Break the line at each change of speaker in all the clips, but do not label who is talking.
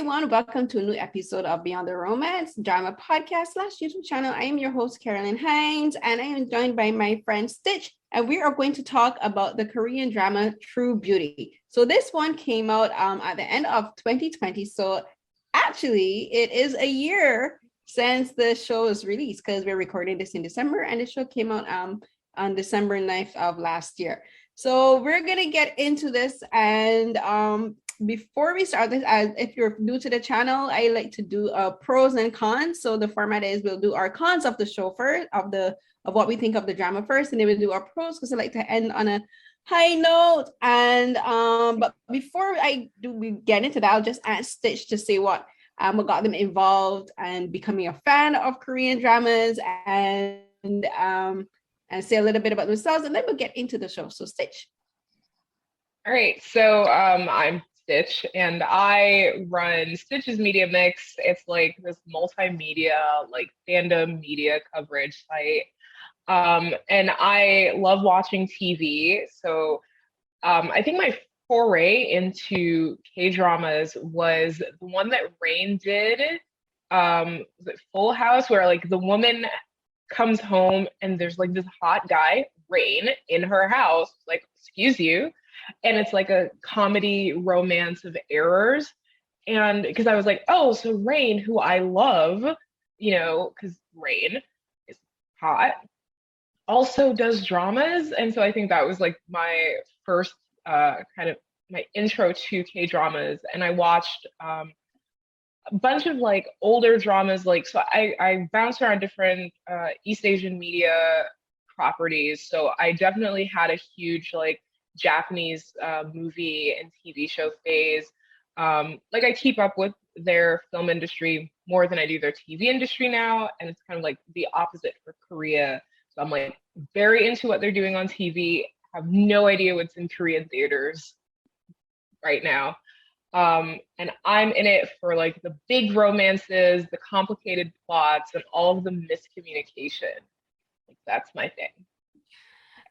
everyone. Welcome to a new episode of Beyond the Romance Drama Podcast / YouTube channel. I am your host, Carolyn Hinds, and I am joined by my friend Stitch, and we are going to talk about the Korean drama True Beauty. So this one came out at the end of 2020. So actually, it is a year since the show was released because we're recording this in December, and the show came out on December 9th of last year. So we're going to get into this, and before we start this, if you're new to the channel, I like to do pros and cons. So the format is we'll do our cons of the show first, of what we think of the drama first, and then we'll do our pros because I like to end on a high note. And but before we get into that, I'll just ask Stitch to say what got them involved and becoming a fan of Korean dramas, and say a little bit about themselves, and then we'll get into the show. So Stitch.
All right, so I'm Stitch, and I run Stitch's Media Mix. It's like this multimedia, like fandom media coverage site. And I love watching TV. So I think my foray into K-dramas was the one that Rain did. Was it Full House, where like the woman comes home and there's like this hot guy, Rain, in her house, like, excuse you. And it's like a comedy romance of errors. And because I was like, oh, so Rain, who I love, because Rain is hot, also does dramas. And so I think that was like my first kind of my intro to K-dramas. And I watched a bunch of like older dramas. Like, so I bounced around different East Asian media properties. So I definitely had a huge like Japanese movie and TV show phase. Like I keep up with their film industry more than I do their TV industry now, and it's kind of like the opposite for Korea. So I'm like very into what they're doing on TV. Have no idea what's in Korean theaters right now. And I'm in it for like the big romances, the complicated plots, and all of the miscommunication. Like that's my thing.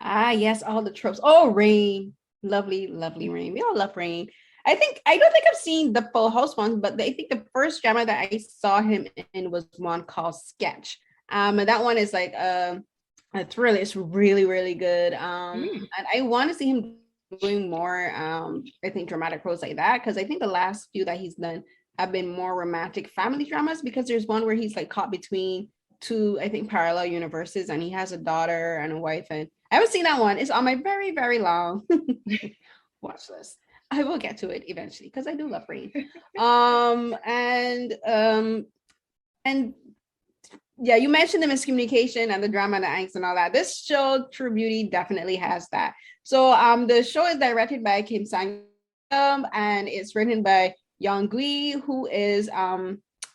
Ah, yes, all the tropes. Oh, Rain. Lovely, lovely Rain. We all love Rain. I don't think I've seen the Full House ones, but I think the first drama that I saw him in was one called Sketch. And that one is like a thriller. It's really, really good. And I want to see him doing more, I think, dramatic roles like that, because I think the last few that he's done have been more romantic family dramas, because there's one where he's like caught between two, I think, parallel universes, and he has a daughter and a wife, and I haven't seen that one. It's on my very, very long watch list. I will get to it eventually because I do love Rain. And yeah, you mentioned the miscommunication and the drama and the angst and all that. This show, True Beauty, definitely has that. So the show is directed by Kim Sang, and it's written by Eun-woo, who is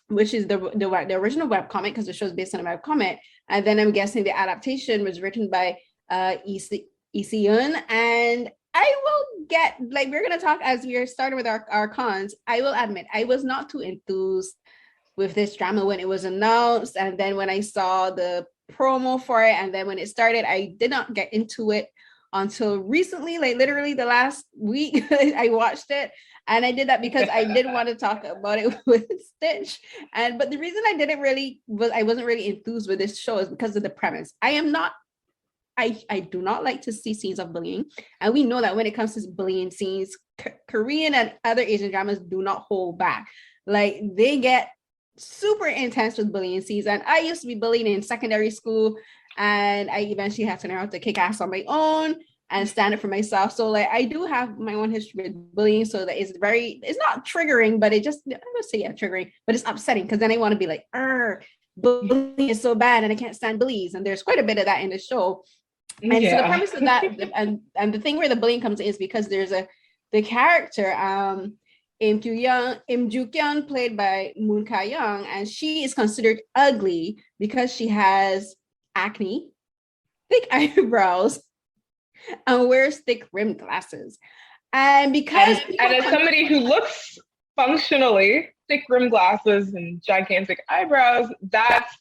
which is the original webcomic, because the show is based on a webcomic. And then I'm guessing the adaptation was written by Lee-seun. And I will get, like, we're going to talk as we are starting with our cons. I will admit, I was not too enthused with this drama when it was announced. And then when I saw the promo for it, and then when it started, I did not get into it until recently, like literally the last week. I watched it, and I did that because I did want to talk about it with Stitch. But the reason I wasn't really enthused with this show is because of the premise. I do not like to see scenes of bullying, and we know that when it comes to bullying scenes, Korean and other Asian dramas do not hold back. Like, they get super intense with bullying scenes, and I used to be bullied in secondary school, and I eventually had to learn how to kick ass on my own and stand up for myself. So like, I do have my own history with bullying, so that it's not triggering, but it just, I would say triggering, but it's upsetting, because then I want to be like, bullying is so bad and I can't stand bullies. And there's quite a bit of that in the show. And so the premise of that, and the thing where the bullying comes in is because there's the character, Im Ju-kyun, played by Moon Ka-young, and she is considered ugly because she has acne, thick eyebrows, and wears thick rimmed glasses. And because
as somebody who looks functionally, thick rimmed glasses and gigantic eyebrows, that's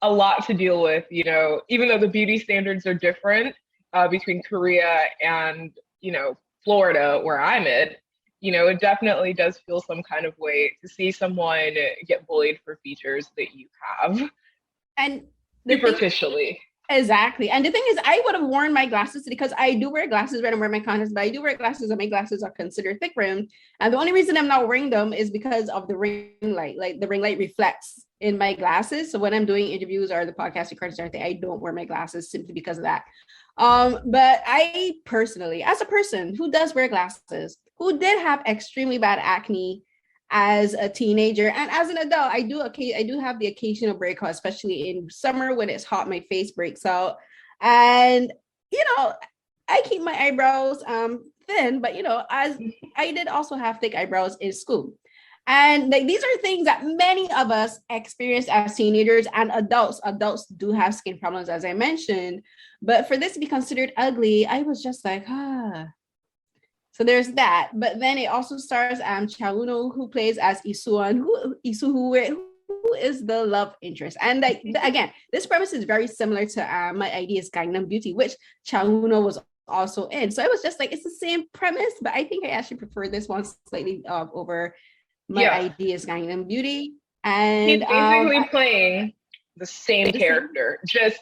a lot to deal with, even though the beauty standards are different between Korea and, Florida, where I'm at. it definitely does feel some kind of way to see someone get bullied for features that you have
And the thing
superficially.
Exactly. And the thing is, I would have worn my glasses because I do wear glasses when I wear my contacts, but I do wear glasses and my glasses are considered thick rimmed. And the only reason I'm not wearing them is because of the ring light. Like the ring light reflects in my glasses. So when I'm doing interviews or the podcast recordings or anything, I don't wear my glasses simply because of that. But I personally, as a person who does wear glasses, who did have extremely bad acne as a teenager and as an adult, I do have the occasional breakout, especially in summer when it's hot, my face breaks out. And I keep my eyebrows thin, but as I did also have thick eyebrows in school. And like these are things that many of us experience as teenagers and adults. Adults do have skin problems, as I mentioned. But for this to be considered ugly, I was just like, ah. So there's that. But then it also stars Chaluno, who plays as Isuan, who is the love interest. And like again, this premise is very similar to My Ideas Gangnam Beauty, which Chaluno was also in. So I was just like, it's the same premise, but I think I actually prefer this one slightly over My Ideas Gangnam Beauty. And
he's basically playing the same character, just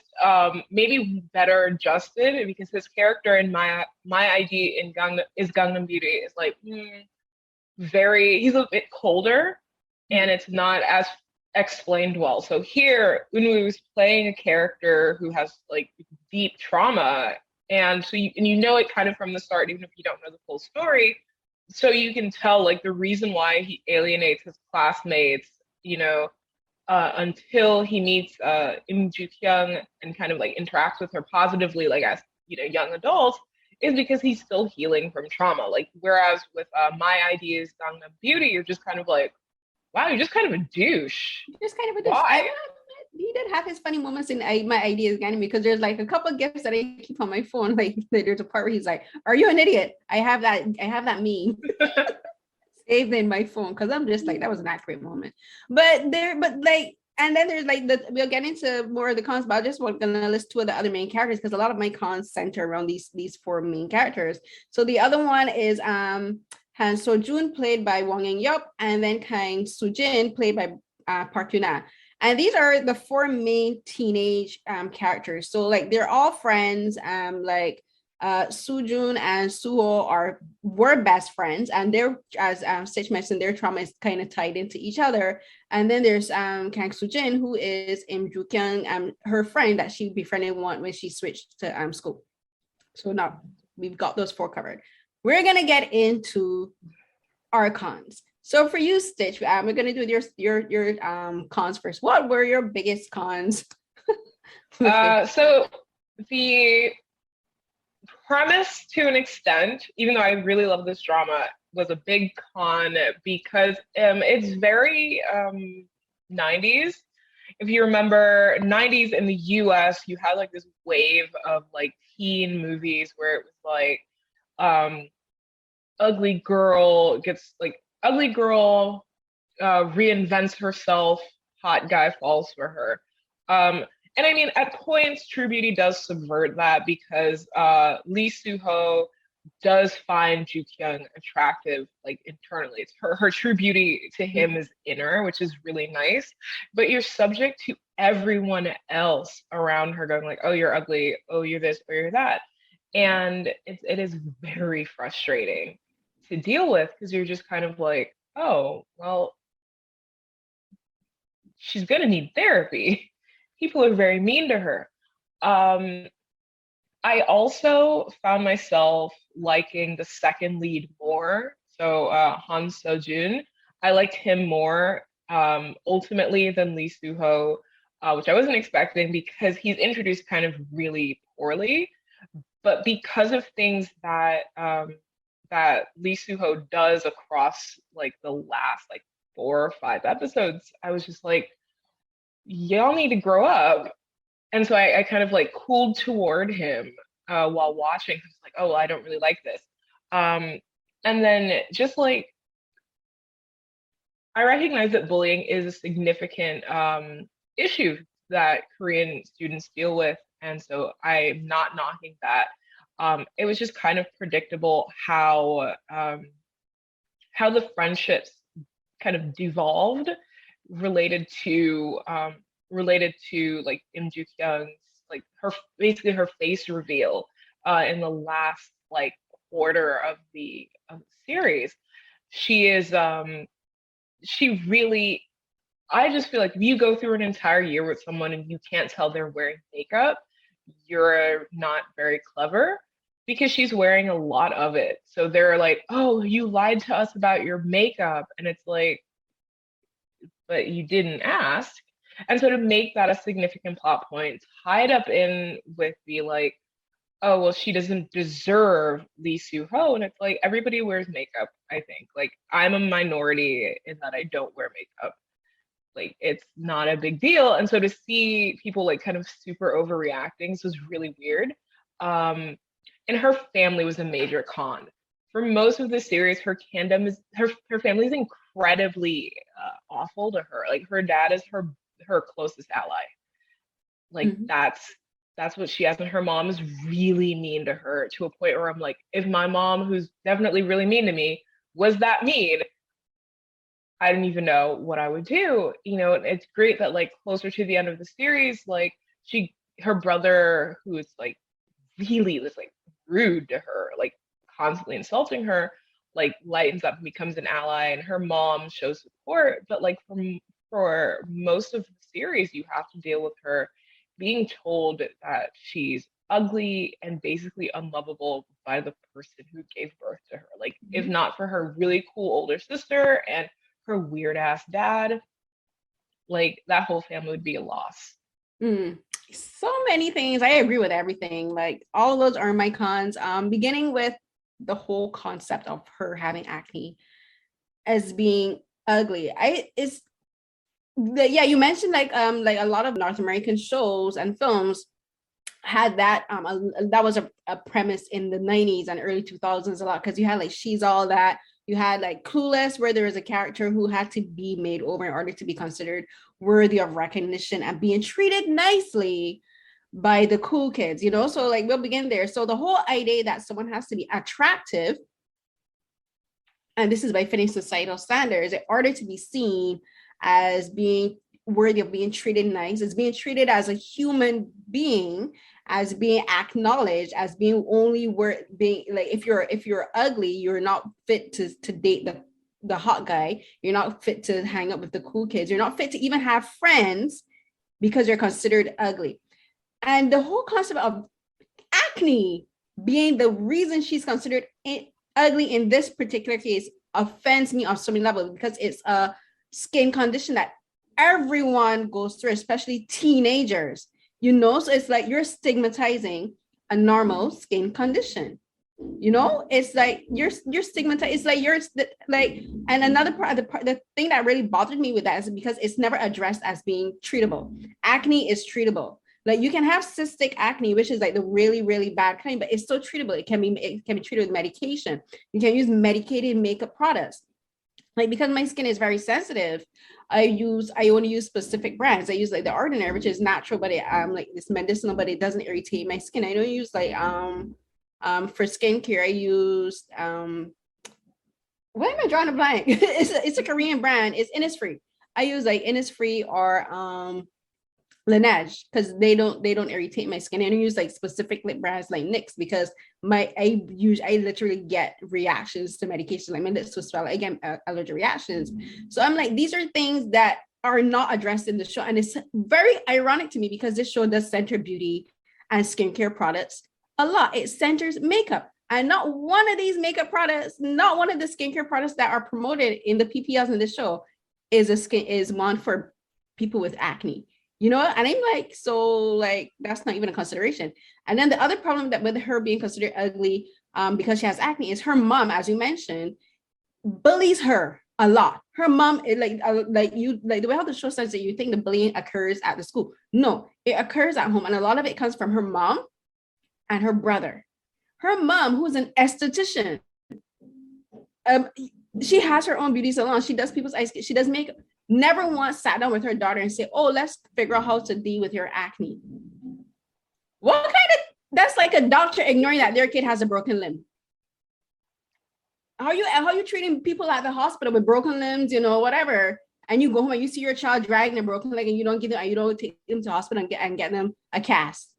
maybe better adjusted, because his character in my ID in Gangnam Beauty is like he's a bit colder, and it's not as explained well. So here Eun-woo is playing a character who has like deep trauma, and so you know it kind of from the start, even if you don't know the full story. So you can tell like the reason why he alienates his classmates, until he meets Im Joo-kyung and kind of like interacts with her positively, like as young adults, is because he's still healing from trauma. Like whereas with My Ideas Gangnam Beauty, you're just kind of like, wow, you're just kind of a douche.
Just kind of a douche. Why? He did have his funny moments in My Ideas Gangnam, because there's like a couple of gifts that I keep on my phone. Like there's a part where he's like, "Are you an idiot?" I have that meme. Saved in my phone because I'm just like, that was an accurate moment. And then there's like we'll get into more of the cons, but I just want gonna list two of the other main characters because a lot of my cons center around these four main characters. So the other one is Han So-jun, played by Hwang In-yeop, and then Kang Soo-jin, played by Park Yuna. And these are the four main teenage characters. So like they're all friends. Soo-jun and Suho were best friends, and they're, as Stitch mentioned, their trauma is kind of tied into each other. And then there's Kang Soo-jin, who is Im Joo-kyung, her friend that she befriended when she switched to school. So now we've got those four covered. We're gonna get into our cons. So for you, Stitch, we're gonna do your cons first. What were your biggest cons?
So the premise, to an extent, even though I really love this drama, was a big con because it's very 90s. If you remember 90s in the US, you had like this wave of like teen movies where it was like ugly girl reinvents herself, hot guy falls for her. And I mean, at points, True Beauty does subvert that because Lee Soo-ho does find Joo-kyung attractive, like internally. It's her true beauty to him is inner, which is really nice. But you're subject to everyone else around her going like, oh, you're ugly, oh, you're this, or you're that. And it is very frustrating to deal with because you're just kind of like, oh, well, she's gonna need therapy. People are very mean to her. I also found myself liking the second lead more. So Han So-jun, I liked him more ultimately than Lee Soo-ho, which I wasn't expecting because he's introduced kind of really poorly. But because of things that that Lee Soo-ho does across like the last like 4 or 5 episodes, I was just like, y'all need to grow up. And so I kind of like cooled toward him while watching. I was like, oh, well, I don't really like this. And then just like, I recognize that bullying is a significant issue that Korean students deal with. And so I'm not knocking that. It was just kind of predictable how how the friendships kind of devolved related to like Im Joo Kyung's, like her, basically her face reveal in the last like quarter of the series. She is she really, I just feel like if you go through an entire year with someone and you can't tell they're wearing makeup, you're not very clever, because she's wearing a lot of it. So they're like, "Oh, you lied to us about your makeup." And it's like, but you didn't ask. And so to make that a significant plot point, tied up in with the like, "Oh, well, she doesn't deserve Lee Soo-ho." And it's like, everybody wears makeup, I think. Like, I'm a minority in that I don't wear makeup. Like, it's not a big deal. And so to see people like kind of super overreacting, this was really weird. And her family was a major con. For most of the series, her fandom is her family is incredibly awful to her. Like, her dad is her closest ally. Like, that's what she has. And her mom is really mean to her, to a point where I'm like, if my mom, who's definitely really mean to me, was that mean, I didn't even know what I would do. You know, it's great that like closer to the end of the series, like her brother, who is like really this like rude to her, like constantly insulting her, like lightens up and becomes an ally, and her mom shows support. But like for most of the series, you have to deal with her being told that she's ugly and basically unlovable by the person who gave birth to her. Like, if not for her really cool older sister and her weird ass dad, like that whole family would be a loss.
So many things. I agree with everything. Like, all of those are my cons. Beginning with the whole concept of her having acne as being ugly. You mentioned like a lot of North American shows and films had that that was a premise in the 90s and early 2000s a lot, because you had like She's All That, you had like Clueless, where there was a character who had to be made over in order to be considered worthy of recognition and being treated nicely by the cool kids, you know. So like, we'll begin there. So the whole idea that someone has to be attractive, and this is by fitting societal standards, in order to be seen as being worthy of being treated nice, as being treated as a human being, as being acknowledged, as being only worth being like, if you're ugly, you're not fit to date the hot guy, you're not fit to hang up with the cool kids, you're not fit to even have friends because you're considered ugly. And the whole concept of acne being the reason she's considered ugly in this particular case offends me on so many levels, because it's a skin condition that everyone goes through, especially teenagers, you know. So it's like you're stigmatizing a normal skin condition, you know. It's like you're stigmatized. It's like you're like, and another part of the thing that really bothered me with that is because it's never addressed as being treatable. Acne is treatable. Like, you can have cystic acne, which is like the really, really bad kind, but it's still treatable. It can be treated with medication. You can use medicated makeup products. Like, because my skin is very sensitive, I only use specific brands. I use like The Ordinary, which is natural, but like it's medicinal, but it doesn't irritate my skin. I don't use like for skincare, I use why am I drawing a blank? it's a Korean brand. It's Innisfree. I use like Innisfree or Laneige, because they don't irritate my skin. I don't use like specific lip brands like NYX, because I literally get reactions to medication, like my lips will swell, I get allergic reactions. So I'm like, these are things that are not addressed in the show, and it's very ironic to me because this show does center beauty and skincare products a lot. It centers makeup, and not one of these makeup products, not one of the skincare products that are promoted in the PPLs in this show is one for people with acne. You know, and I'm like, so like, that's not even a consideration. And then the other problem that with her being considered ugly because she has acne is her mom, as you mentioned, bullies her a lot. Her mom, like the way how the show says that you think the bullying occurs at the school. No, it occurs at home. And a lot of it comes from her mom and her brother. Her mom, who's an esthetician, she has her own beauty salon. She does people's eyes. She does makeup. Never once sat down with her daughter and said, "Oh, let's figure out how to deal with your acne." That's like a doctor ignoring that their kid has a broken limb. how you treating people at the hospital with broken limbs, you know, whatever, and you go home and you see your child dragging a broken leg and you don't give them, you don't take them to hospital and get them a cast.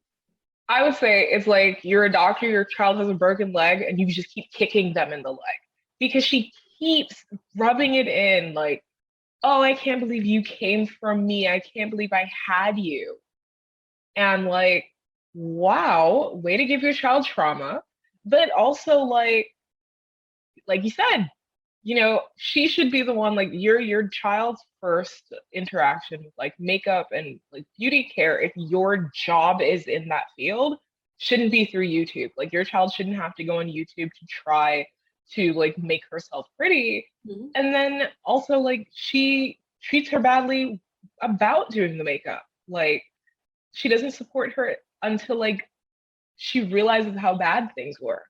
I would say it's like you're a doctor, your child has a broken leg, and you just keep kicking them in the leg because she keeps rubbing it in like, oh, I can't believe you came from me. I can't believe I had you. And like, wow, way to give your child trauma. But also like you said, you know, she should be the one, like you're your child's first interaction with like makeup and like beauty care. If your job is in that field, shouldn't be through YouTube. Like your child shouldn't have to go on YouTube to try to like make herself pretty.
Mm-hmm.
And then also like she treats her badly about doing the makeup. Like she doesn't support her until like she realizes how bad things were.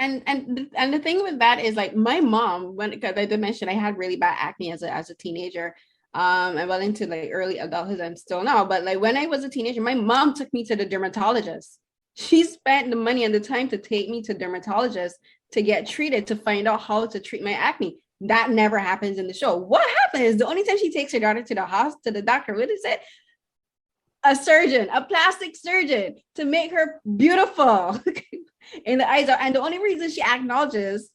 And the thing with that is like my mom, when, because I did mention I had really bad acne as a teenager, and well into like early adulthood, I'm still now, but like when I was a teenager, my mom took me to the dermatologist. She spent the money and the time to take me to dermatologists to get treated, to find out how to treat my acne. That never happens in the show. What happens? The only time she takes her daughter to the hospital, to the doctor, what is it? A surgeon, a plastic surgeon, to make her beautiful in the eyes. And the only reason she acknowledges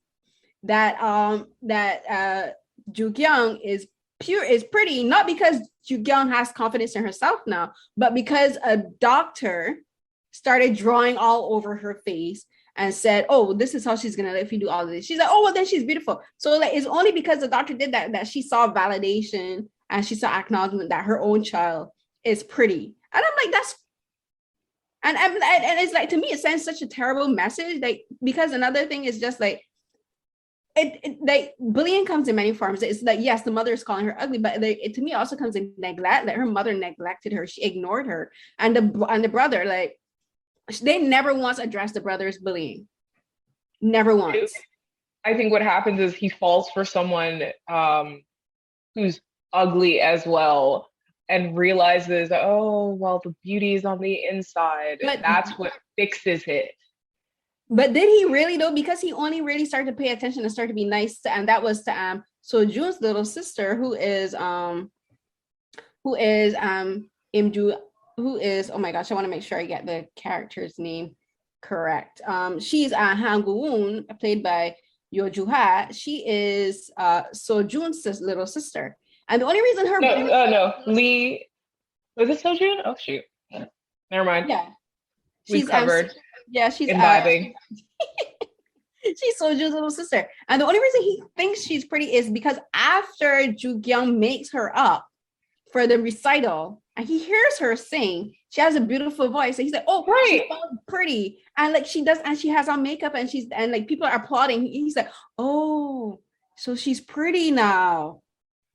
that Ju Kyung is pretty, not because Ju Kyung has confidence in herself now, but because a doctor started drawing all over her face and said, oh, this is how she's gonna live if you do all of this. She's like, oh, well, then she's beautiful. So like it's only because the doctor did that she saw validation and she saw acknowledgement that her own child is pretty. And I'm like, that's and it's like, to me, it sends such a terrible message. Like, because another thing is just like it like bullying comes in many forms. It's like, yes, the mother is calling her ugly, but it to me also comes in neglect, that her mother neglected her, she ignored her. And the brother, like, they never once addressed the brother's bullying. Never once.
I think what happens is he falls for someone who's ugly as well, and realizes, oh, well, the beauty is on the inside. But that's what fixes it.
But did he really though? Because he only really started to pay attention and started to be nice to, and that was to So Jun's little sister, who is Im-ju, who is, oh my gosh, I want to make sure I get the character's name correct. She's Han-gu-woon, played by Yo Ju-ha. She is So Jun's little sister. And the only reason her
no, Lee, was it So Jun? Oh shoot, never mind.
Yeah,
she's covered.
She's
imbibing.
She's So Jun's little sister, and the only reason he thinks she's pretty is because after Ju Kyung makes her up for the recital, and he hears her sing, she has a beautiful voice, and he's like, "Oh, right, she's pretty," and like she does, and she has on makeup, and like people are applauding. He's like, "Oh, so she's pretty now."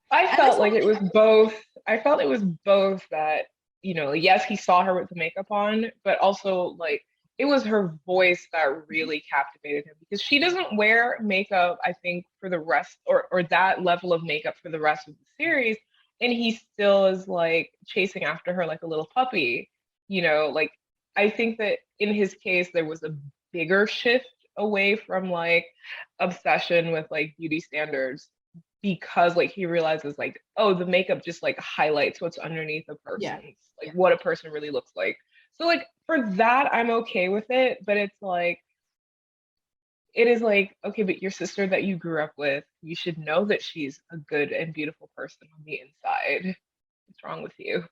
I felt like it was both. I felt it was both that, you know, yes, he saw her with the makeup on, but also like it was her voice that really captivated him, because she doesn't wear makeup, I think, for the rest, or that level of makeup for the rest of the series, and he still is like chasing after her like a little puppy, you know. Like I think that in his case there was a bigger shift away from like obsession with like beauty standards, because like he realizes like, oh, the makeup just like highlights what's underneath a person, like what a person really looks like. So like for that, I'm okay with it, but it's like, it is like, okay, but your sister that you grew up with, you should know that she's a good and beautiful person on the inside. What's wrong with you?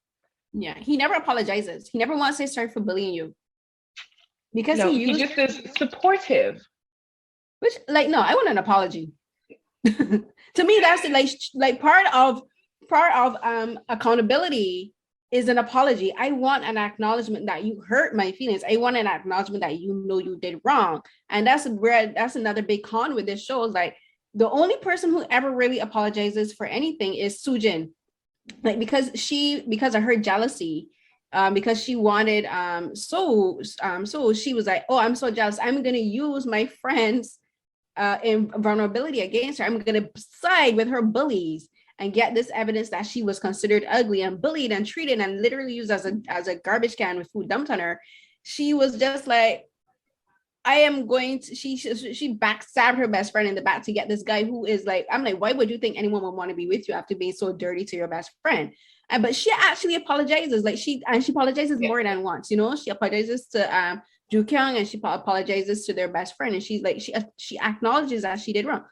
Yeah, he never apologizes. He never wants to say sorry for bullying you. Because
he just is supportive.
Which, like, no, I want an apology. To me, that's like part of accountability is an apology. I want an acknowledgement that you hurt my feelings. I want an acknowledgement that you know you did wrong. And that's another big con with this show, is like the only person who ever really apologizes for anything is Sujin. Like because of her jealousy, because she wanted so she was like, oh, I'm so jealous, I'm gonna use my friends in vulnerability against her. I'm gonna side with her bullies and get this evidence that she was considered ugly and bullied and treated and literally used as a garbage can with food dumped on her. She was just like, I am going to, she backstabbed her best friend in the back to get this guy who is like, I'm like, why would you think anyone would want to be with you after being so dirty to your best friend? And but she actually apologizes, like she apologizes more than once, you know. She apologizes to Joo Kyung, and she apologizes to their best friend, and she's like, she acknowledges that she did wrong.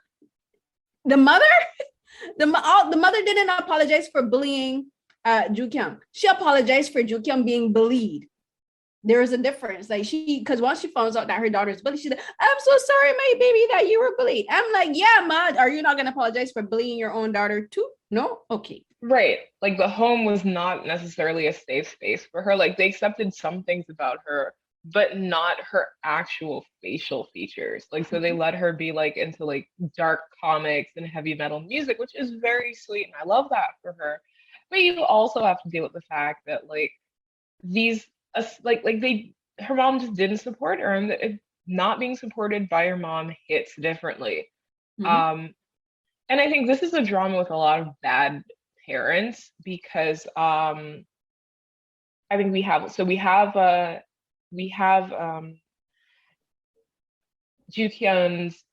The mother, the mother didn't apologize for bullying Joo Kyung. She apologized for Joo Kyung being bullied. There is a difference. Like because once she finds out that her daughter's bullied, she's like, I'm so sorry, my baby, that you were bullied. I'm like, yeah, ma, are you not gonna apologize for bullying your own daughter too? No? Okay.
Right. Like the home was not necessarily a safe space for her. Like they accepted some things about her, but not her actual facial features. Like so they let her be like into like dark comics and heavy metal music, which is very sweet. And I love that for her. But you also have to deal with the fact that like these like they her mom just didn't support her, and not being supported by your mom hits differently. And I think this is a drama with a lot of bad parents because I think we have Joo Kyung's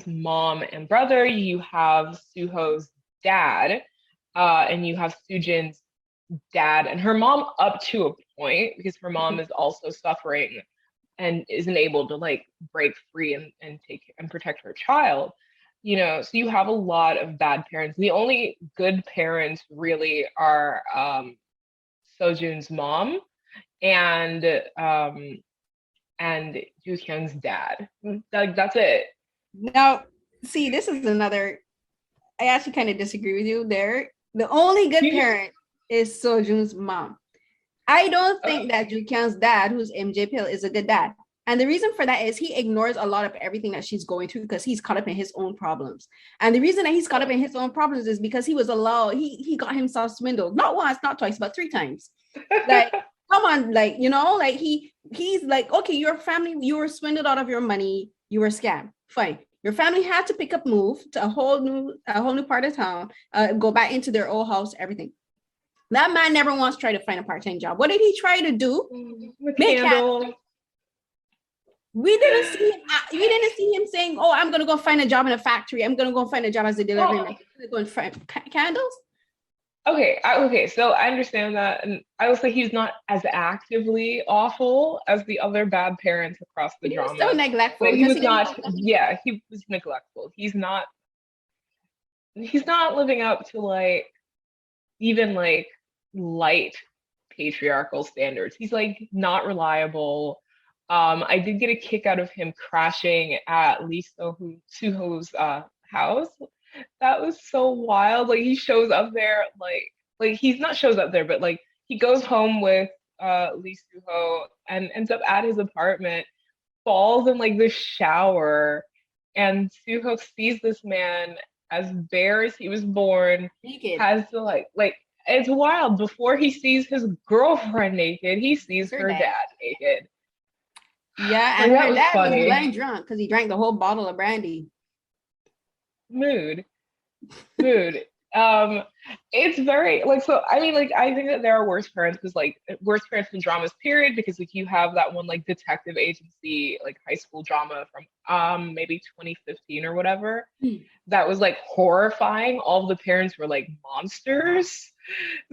mom and brother. You have Suho's dad, and you have Sujin's dad and her mom up to a point, because her mom is also suffering and isn't able to like break free and take and protect her child, you know. So you have a lot of bad parents. The only good parents really are Sojun's mom and Joo Kyung's dad. Like that's it.
Now, see, this is another, I actually kind of disagree with you there. The only good parent is Sojun's mom. I don't think that Joo Kyung's dad, who's MJ Pil, is a good dad. And the reason for that is he ignores a lot of everything that she's going through because he's caught up in his own problems. And the reason that he's caught up in his own problems is because he was allowed, he got himself swindled, not once, not twice, but 3 times. Like, come on, like, you know, like he's like, okay, your family, you were swindled out of your money, you were scammed. Fine. Your family had to pick up, move to a whole new part of town, go back into their old house, everything. That man never once tried to find a part-time job. What did he try to do? Make candles. We didn't see him saying, "Oh, I'm gonna go find a job in a factory. I'm gonna go find a job as a delivery man." Going to find candles.
Okay. So I understand that, and I will say he's not as actively awful as the other bad parents across the drama.
He was so neglectful.
But he was not. Yeah, he was neglectful. He's not living up to like even like light patriarchal standards. He's like not reliable. I did get a kick out of him crashing at Lee Suho's house. That was so wild. Like he shows up there, like he's not shows up there, but like he goes home with Lee Suho and ends up at his apartment, falls in like the shower, and Suho sees this man as bare as he was born, naked. Has to like it's wild. Before he sees his girlfriend naked, he sees her dad naked.
Yeah, and her dad was blind drunk because he drank the whole bottle of brandy.
Mood. It's very like, so I mean, like I think that there are worse parents because like worse parents in dramas period, because like you have that one like detective agency like high school drama from maybe 2015 or whatever that was like horrifying. All the parents were like monsters.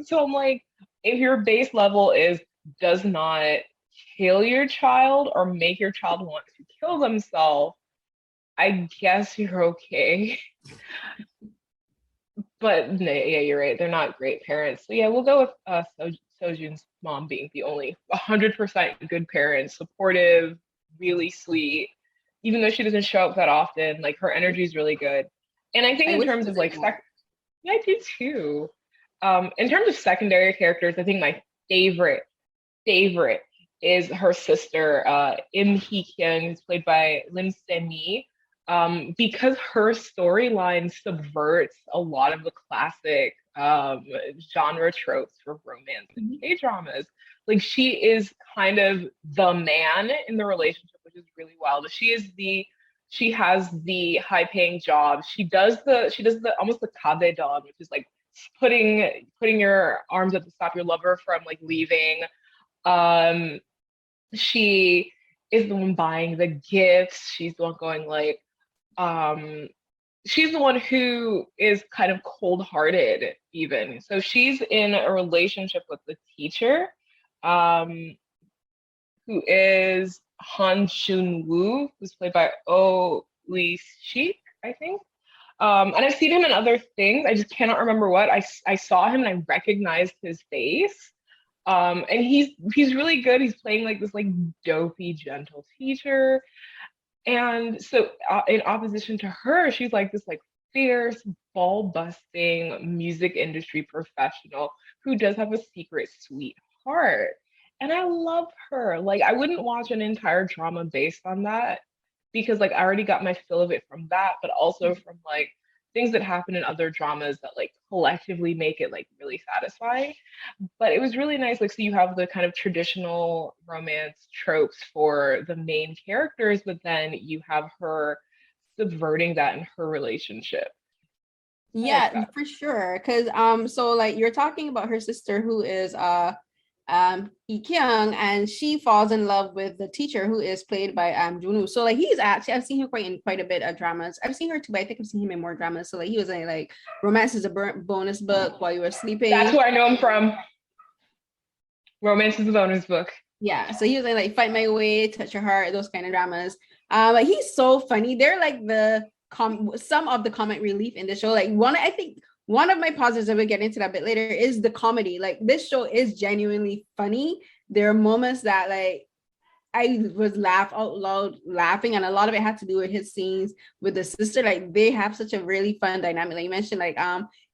So I'm like, if your base level is does not kill your child or make your child want to kill themselves, I guess you're okay. But yeah, you're right. They're not great parents. So yeah, we'll go with Sojun's mom being the only 100% good parent, supportive, really sweet. Even though she doesn't show up that often, like her energy is really good. And I think in terms of like, yeah, I do too. In terms of secondary characters, I think my favorite is her sister, Im Hee-kyung, who's played by Lim Se-mi. Because her storyline subverts a lot of the classic genre tropes for romance and K-dramas. Like she is kind of the man in the relationship, which is really wild. She has the high-paying job. She does the almost the kabe don, which is like putting your arms up to stop your lover from like leaving. She is the one buying the gifts. She's the one going like, um, she's the one who is kind of cold-hearted even. So she's in a relationship with the teacher, um, who is Han Jun-woo, who's played by Oh Lee-shik, I think. And I've seen him in other things. I just cannot remember what. I saw him and I recognized his face. And he's really good. He's playing like this like dopey, gentle teacher. And so in opposition to her, she's like this like fierce, ball busting music industry professional who does have a secret sweet heart. And I love her. Like I wouldn't watch an entire drama based on that because like I already got my fill of it from that, but also from like things that happen in other dramas that like collectively make it like really satisfying. But it was really nice. Like, so you have the kind of traditional romance tropes for the main characters, but then you have her subverting that in her relationship.
Yeah, for sure. Cause so like you're talking about her sister who is Kyung, and she falls in love with the teacher who is played by Jun-woo. So like he's actually, I've seen him quite a bit of dramas. I've seen her too, but I think I've seen him in more dramas. So like he was in like Romance is a Bonus Book, While You Were Sleeping.
That's where I know him from. Romance is a Bonus Book.
Yeah, so he was in like Fight My Way, Touch Your Heart, those kind of dramas. Like he's so funny. They're like some of the comic relief in the show. Like I think one of my positives, and we'll get into that a bit later, is the comedy. Like this show is genuinely funny. There are moments that like I was laugh out loud laughing, and a lot of it had to do with his scenes with the sister. Like they have such a really fun dynamic. Like you mentioned, like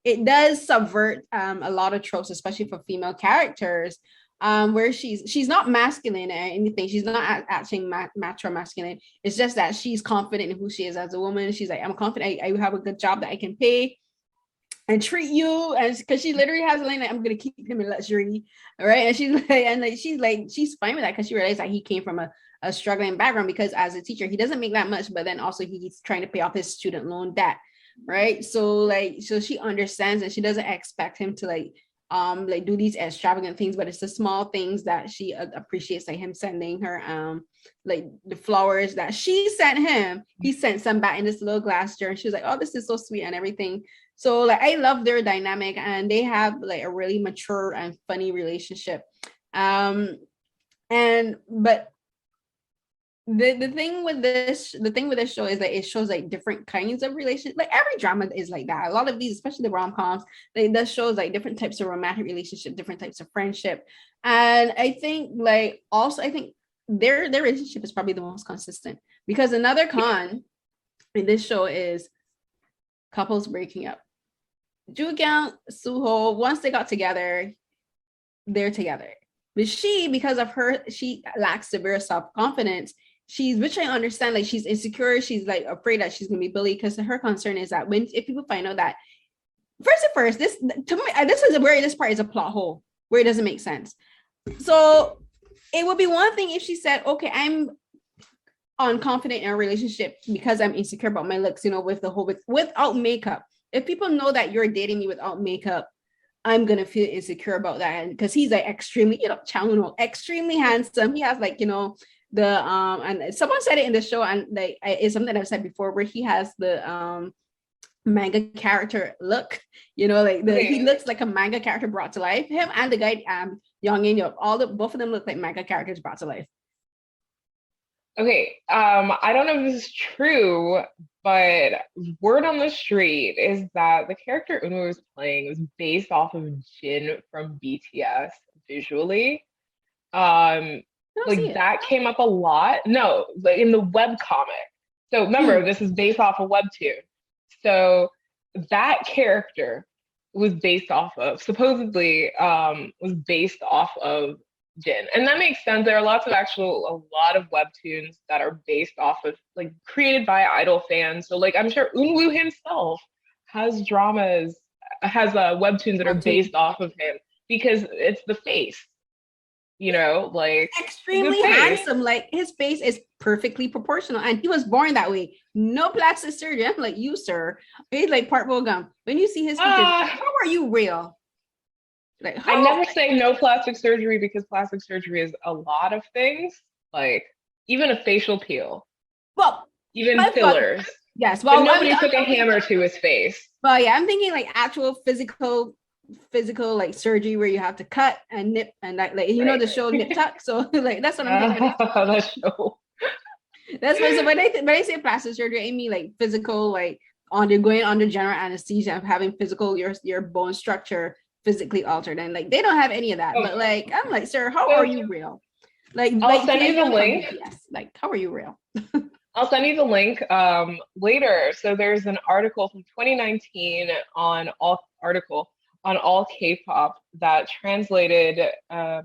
it does subvert a lot of tropes, especially for female characters. Where she's not masculine or anything. She's not acting macho masculine. It's just that she's confident in who she is as a woman. She's like, I'm confident I have a good job that I can pay and treat you, and because she literally has a line like, I'm gonna keep him in luxury, all right? And she's fine with that because she realized that he came from a struggling background, because as a teacher he doesn't make that much, but then also he's trying to pay off his student loan debt, right? So she understands, and she doesn't expect him to like do these extravagant things, but it's the small things that she appreciates, like him sending her like the flowers that she sent him. He sent some back in this little glass jar, and she was like, oh, this is so sweet and everything. So like I love their dynamic, and they have like a really mature and funny relationship. But the thing with this show is that it shows like different kinds of relationships. Like every drama is like that. A lot of these, especially the rom-coms, that shows like different types of romantic relationship, different types of friendship. And I think their relationship is probably the most consistent, because another con in this show is couples breaking up. Joo-kyung, Suho, once they got together, they're together. But because of her, she lacks severe self-confidence. Which I understand, like she's insecure, she's like afraid that she's gonna be bullied, because her concern is that if people find out that this is where this part is a plot hole where it doesn't make sense. So it would be one thing if she said, okay, I'm unconfident in a relationship because I'm insecure about my looks, without makeup. If people know that you're dating me without makeup, I'm gonna feel insecure about that. Because he's like extremely, extremely handsome. He has like, and someone said it in the show, and like it's something I've said before, where he has the manga character look, he looks like a manga character brought to life. Him and the guy Young In-yeop, both of them look like manga characters brought to life.
Okay, I don't know if this is true, but word on the street is that the character Eun-woo was playing was based off of Jin from BTS visually. That came up a lot. No, like in the web comic. So remember, this is based off a webtoon. So that character was supposedly was based off of Jin. And that makes sense. There are a lot of webtoons that are based off of, like, created by idol fans. So like I'm sure Eun-woo himself has webtoons that are based off of him, because it's the face. Like
extremely handsome. Like his face is perfectly proportional, and he was born that way. No plastic surgery. I'm like, you, sir, he's like part gum. When you see his features, how are you real? Like,
I never say no plastic surgery, because plastic surgery is a lot of things. Like even a facial peel,
Well,
even fillers.
Yes.
But
Well,
nobody took a hammer to his face.
Well, yeah, I'm thinking like actual physical like surgery where you have to cut and nip and like you know the show Nip Tuck. So like that's what I'm thinking.
That show.
That's what, so when I say plastic surgery, I mean like physical, like going under general anesthesia of having physical your bone structure physically altered, and like they don't have any of that. But like I'm like, sir, how are you real? Like
I'll send you the link.
Yes, like how are you real?
I'll send you the link later. So there's an article from 2019 on all K-pop that translated a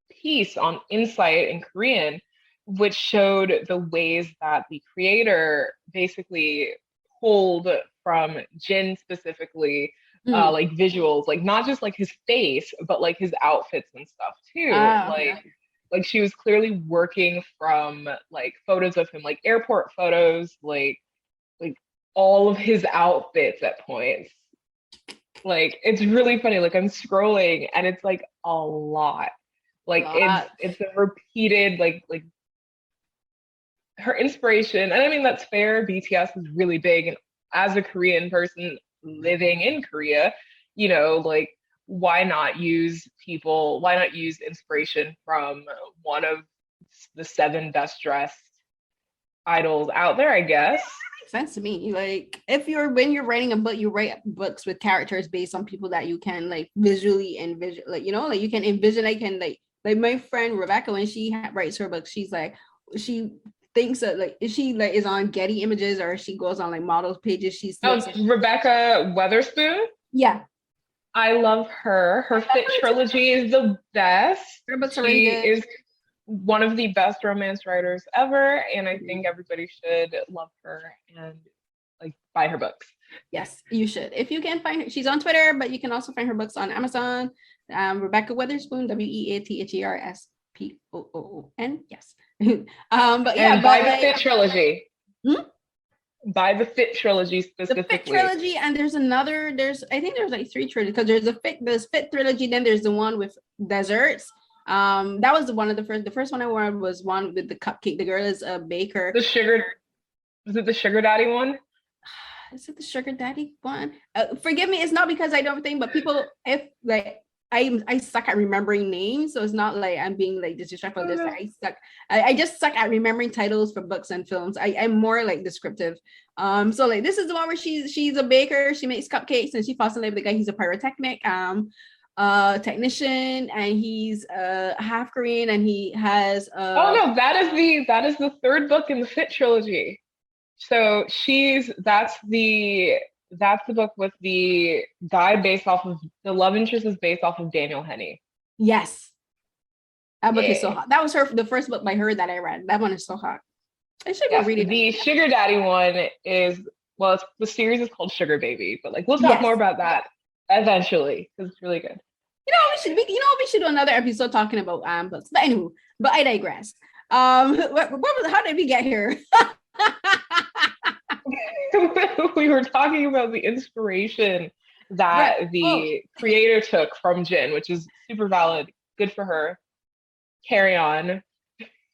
piece on Insight in Korean, which showed the ways that the creator basically pulled from Jin specifically, like visuals, like not just like his face, but like his outfits and stuff too. Like she was clearly working from like photos of him, like airport photos, like all of his outfits at points. Like it's really funny. Like I'm scrolling and it's like a lot. Like it's a repeated like her inspiration. And I mean that's fair. BTS is really big, and as a Korean person living in Korea, you know, like why not use inspiration from one of the 7 best dressed idols out there, I guess.
Makes sense to me. Like when you're writing a book, you write books with characters based on people that you can like visually envision, like, you know, like you can envision. I can like my friend Rebecca, when she writes her book, she's like, she thinks that like she like is on Getty Images, or she goes on like models pages. She's
Rebecca Weatherspoon.
Yeah,
I love her. Her Fit trilogy is the best.
Her books are
She
really good.
is one of the best romance writers ever, and I think everybody should love her and like buy her books.
Yes, you should. If you can find her, she's on Twitter, but you can also find her books on Amazon. Rebecca Weatherspoon, Weatherspoon. Yes. But yeah,
buy the Fit trilogy. Buy the Fit trilogy specifically.
The Fit trilogy, and there's I think there's like 3 trilogies, because there's Fit trilogy, then there's the one with desserts. That was the first one I wanted was one with the cupcake. The girl is a baker.
Was it the sugar daddy one?
Is it the sugar daddy one? Forgive me, it's not because I don't think, but people, if like I suck at remembering names, so it's not like I'm being like disrespectful. I just suck at remembering titles for books and films. I'm more like descriptive. So like this is the one where she's a baker, she makes cupcakes, and she falls in love with the guy. He's a pyrotechnic technician, and he's half Korean, and he has
oh no, that is the 3rd book in the Fit trilogy. So that's the book with the guy based off of the love interest is based off of Daniel Henney.
Yes, that book is so hot. That was the first book by her that I read. That one is so hot. I should go read it.
The sugar daddy one is, well, the series is called Sugar Baby, but like we'll talk more about that eventually because it's really good.
You know, we should do another episode talking about books. But anyway, but I digress. How did we get here?
We were talking about the inspiration that the creator took from Jin, which is super valid. Good for her. Carry on.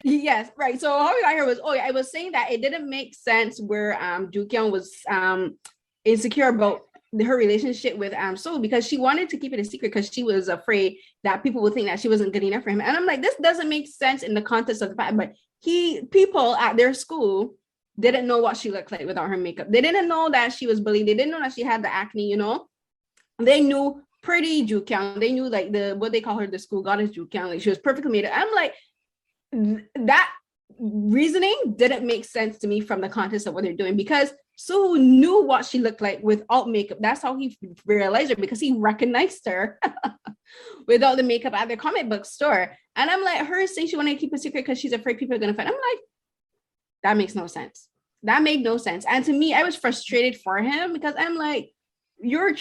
Yes, right. So how we got here was, I was saying that it didn't make sense where Joo-kyung was insecure about her relationship with Soo, because she wanted to keep it a secret because she was afraid that people would think that she wasn't good enough for him. And I'm like, this doesn't make sense in the context of the fact, but people at their school didn't know what she looked like without her makeup. They didn't know that she was bullied. They didn't know that she had the acne, you know. They knew pretty Joo-kyung. They knew like what they call her, the school goddess Joo-kyung. Like she was perfectly made up. I'm like, that reasoning didn't make sense to me from the context of what they're doing, because Soo knew what she looked like without makeup. That's how he realized her, because he recognized her without the makeup at the comic book store. And I'm like, her saying she wanted to keep a secret because she's afraid people are going to find. I'm like, that makes no sense. That made no sense. And to me, I was frustrated for him, because I'm like, I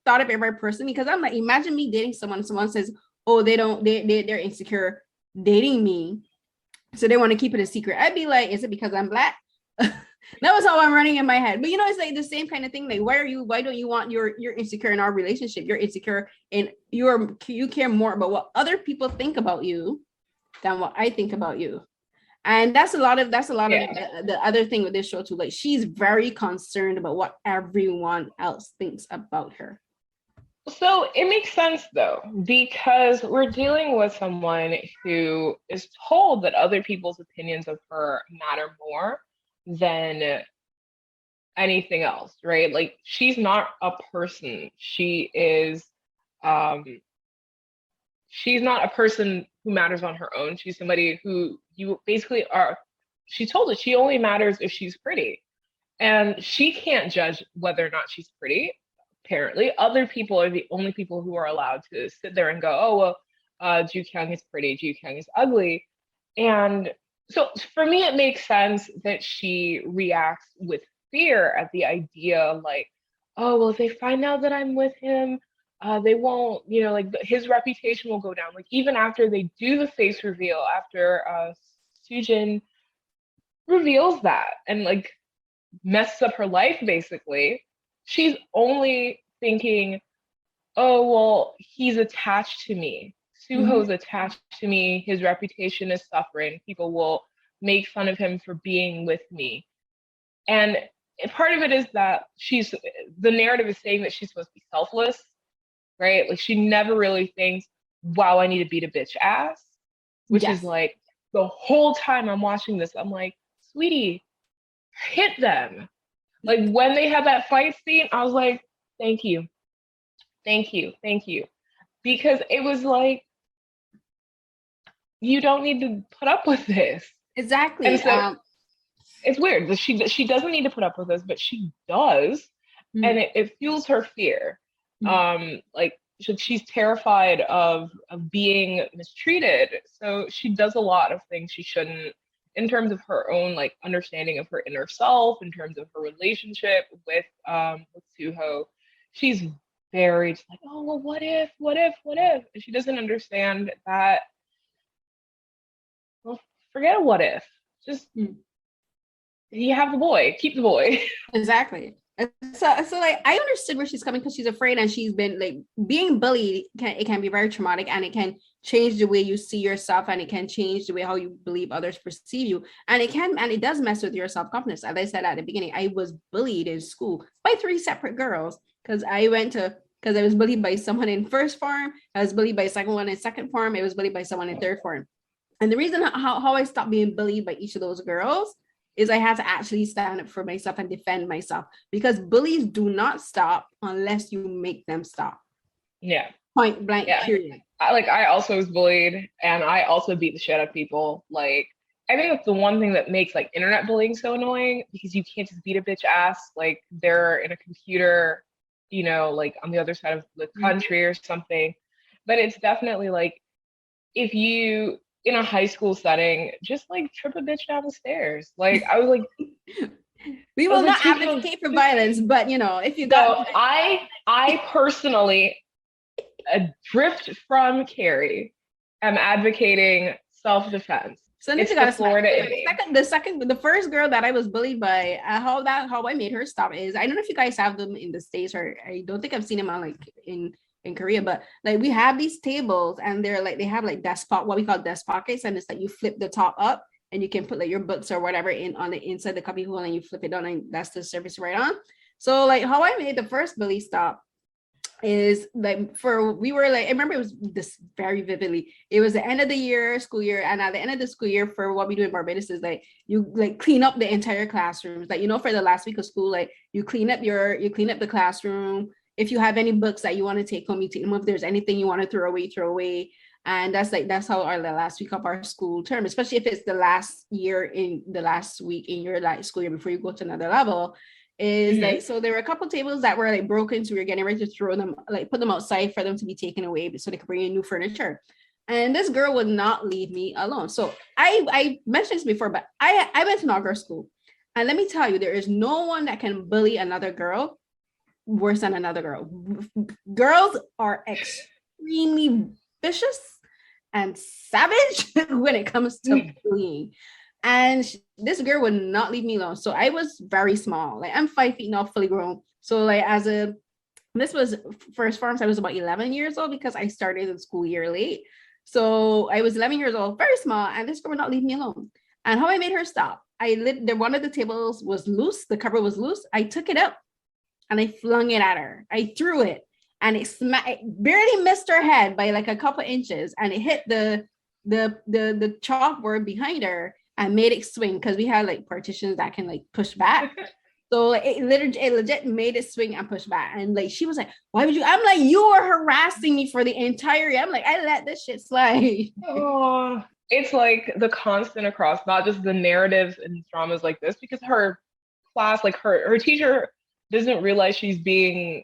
thought of every person, because I'm like, imagine me dating someone says, oh, they're insecure dating me, so they want to keep it a secret. I'd be like, is it because I'm Black? That was how I'm running in my head. But you know, it's like the same kind of thing. Like, why don't you want you're insecure in our relationship? You're insecure and you care more about what other people think about you than what I think about you. And that's a lot of the other thing with this show too. Like, she's very concerned about what everyone else thinks about her.
So it makes sense though, because we're dealing with someone who is told that other people's opinions of her matter more than anything else, right? Like, she's not a person. Um she's not a person who matters on her own. She's somebody who you basically are, she's told that she only matters if she's pretty. And she can't judge whether or not she's pretty. Apparently, other people are the only people who are allowed to sit there and go, oh, well, Ju Kyung is pretty, Ju Kyung is ugly. And so for me, it makes sense that she reacts with fear at the idea, like, oh, well, if they find out that I'm with him, they won't, like his reputation will go down. Like, even after they do the face reveal, after Sujin reveals that and like messes up her life, basically, she's only thinking, oh, well, he's attached to me. Suho's attached to me. His reputation is suffering. People will make fun of him for being with me. And part of it is that the narrative is saying that she's supposed to be selfless, right? Like, she never really thinks, wow, I need to beat a bitch ass, which is like, the whole time I'm watching this, I'm like, sweetie, hit them. Like, when they had that fight scene, I was like, thank you. Thank you. Thank you. Because it was like, you don't need to put up with this.
Exactly.
And so it's weird that she doesn't need to put up with this, but she does. And it fuels her fear. Like, she's terrified of being mistreated. So she does a lot of things she shouldn't, in terms of her own like understanding of her inner self, in terms of her relationship with Suho. She's very just like, oh, well, what if? And she doesn't understand that, well, forget a what if. Just you have the boy, keep the boy.
Exactly. So like, I understood where she's coming, because she's afraid, and she's been like, being bullied can be very traumatic, and it can change the way you see yourself, and it can change the way how you believe others perceive you, and it does mess with your self-confidence. As I said at the beginning, I was bullied in school by 3 separate girls, because I was bullied by someone in first form, I was bullied by someone in second form, I was bullied by someone in third form. And the reason how I stopped being bullied by each of those girls is I had to actually stand up for myself and defend myself, because bullies do not stop unless you make them stop.
Yeah.
Point blank, period.
I also was bullied, and I also beat the shit out of people. Like, I think that's the one thing that makes like internet bullying so annoying, because you can't just beat a bitch ass like they're in a computer, like on the other side of the country or something. But it's definitely like, if you, in a high school setting, just like trip a bitch down the stairs. Like, I was like,
we will not advocate for violence, but if you got,
I personally, adrift from Carrie, am advocating self-defense.
So it's the first girl that I was bullied by, how I made her stop is, I don't know if you guys have them in the States, or I don't think I've seen them on like in Korea, but like, we have these tables, and they're like, they have like what we call desk pockets, and it's like, you flip the top up, and you can put like your books or whatever on the inside the cubby hole, and you flip it down, and that's the surface right on. So like, how I made the first bully stop is like, we were like, I remember it was this very vividly. It was the end of the school year, and at the end of the school year, for what we do in Barbados is like, you like clean up the entire classrooms. Like, for the last week of school, like, you clean up the classroom. If you have any books that you want to take home, you take them. If there's anything you want to throw away. And that's how the last week of our school term, especially if it's the last week in your like school year before you go to another level, is like, so there were a couple tables that were like broken, so we were getting ready to throw them, like put them outside for them to be taken away so they could bring in new furniture. And this girl would not leave me alone. So I mentioned this before, but I went to inaugural school, and let me tell you, there is no one that can bully another girl worse than another girl. Girls are extremely vicious and savage when it comes to bullying. And this girl would not leave me alone. So I was very small. Like, I'm 5 feet, not fully grown. So like, this was first forms, I was about 11 years old, because I started the school year late. So I was 11 years old, very small, and this girl would not leave me alone. And how I made her stop, one of the tables was loose, the cover was loose. I took it up and I flung it at her. I threw it, and it barely missed her head by like a couple inches, and it hit the chalkboard behind her and made it swing, because we had like partitions that can like push back. So it legit made it swing and push back. And like she was like, why would you? I'm like, you were harassing me for the entire year. I'm like, I let this shit slide.
Oh, it's like the constant across, not just the narratives and dramas like this, because her class, like her teacher doesn't realize she's being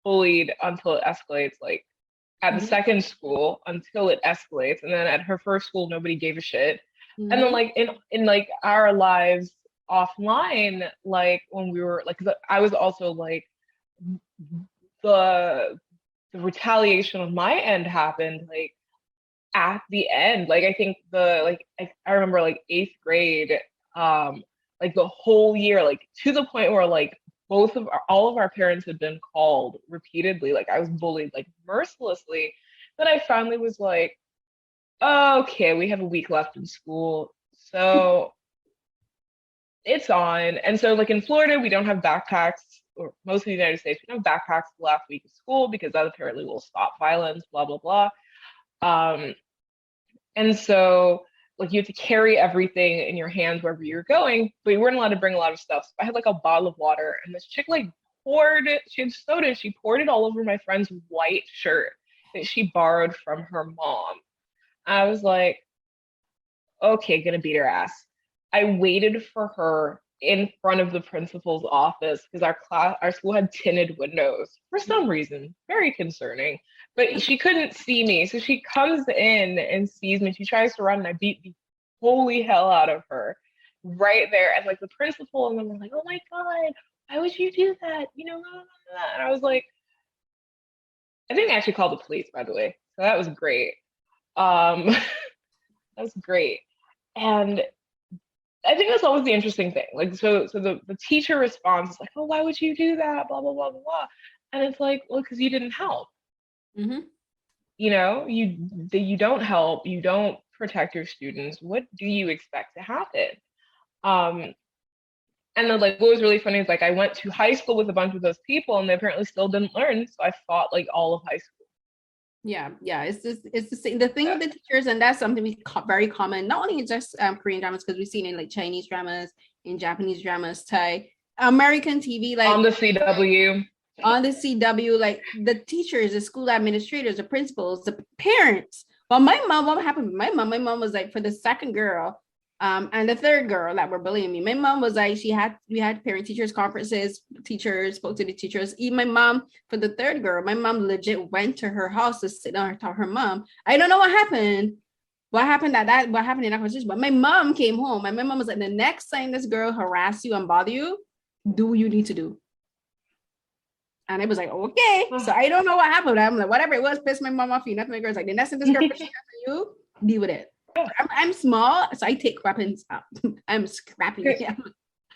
bullied until it escalates. Like at the second school, until it escalates, and then at her first school, nobody gave a shit. And then like in like our lives offline, like when we were like, I was also like the retaliation on my end happened like at the end. Like I think I remember like 8th grade, like the whole year, like to the point where like all of our parents had been called repeatedly. Like I was bullied like mercilessly. Then I finally was like, okay, we have a week left in school, so it's on. And so like in Florida, we don't have backpacks, or most of the United States, we don't have backpacks the last week of school because that apparently will stop violence, blah, blah, blah. And so like you have to carry everything in your hands wherever you're going, but you weren't allowed to bring a lot of stuff. So I had like a bottle of water, and this chick like she had soda, she poured it all over my friend's white shirt that she borrowed from her mom. I was like, okay, gonna beat her ass. I waited for her in front of the principal's office because our school had tinted windows for some reason, very concerning. But she couldn't see me, so she comes in and sees me. She tries to run, and I beat the holy hell out of her right there. And like the principal and them were like, "Oh my god, why would you do that?" You know, blah, blah, blah. And I was like, I think I actually called the police, by the way, so that was great. That was great, and I think that's always the interesting thing. Like, so the teacher responds like, "Oh, why would you do that?" Blah blah blah blah blah, and it's like, well, because you didn't help. You know, you don't help. You don't protect your students. What do you expect to happen? And then like what was really funny is like I went to high school with a bunch of those people, and they apparently still didn't learn. So I fought like all of high school.
Yeah, it's the same. The thing with the teachers, and that's something very common, not only in just Korean dramas, because we've seen in like Chinese dramas, in Japanese dramas, Thai, American TV, like
on the CW.
On the CW, like the teachers, the school administrators, the principals, the parents. Well, my mom, what happened with my mom? My mom was like, for the second girl, and the third girl that were bullying me, my mom was like, we had parent teachers conferences, teachers spoke to the teachers. Even my mom, for the third girl, my mom legit went to her house to sit down and tell her mom. I don't know what happened. What happened in that conversation? But my mom came home, and my mom was like, the next time this girl harass you and bother you, do what you need to do. And it was like, okay. So I don't know what happened. I'm like, whatever it was, pissed my mom off. You nothing. My girl's like, the next time this girl pushes you, deal with it. I'm small, so I take weapons up. I'm scrappy. Yeah.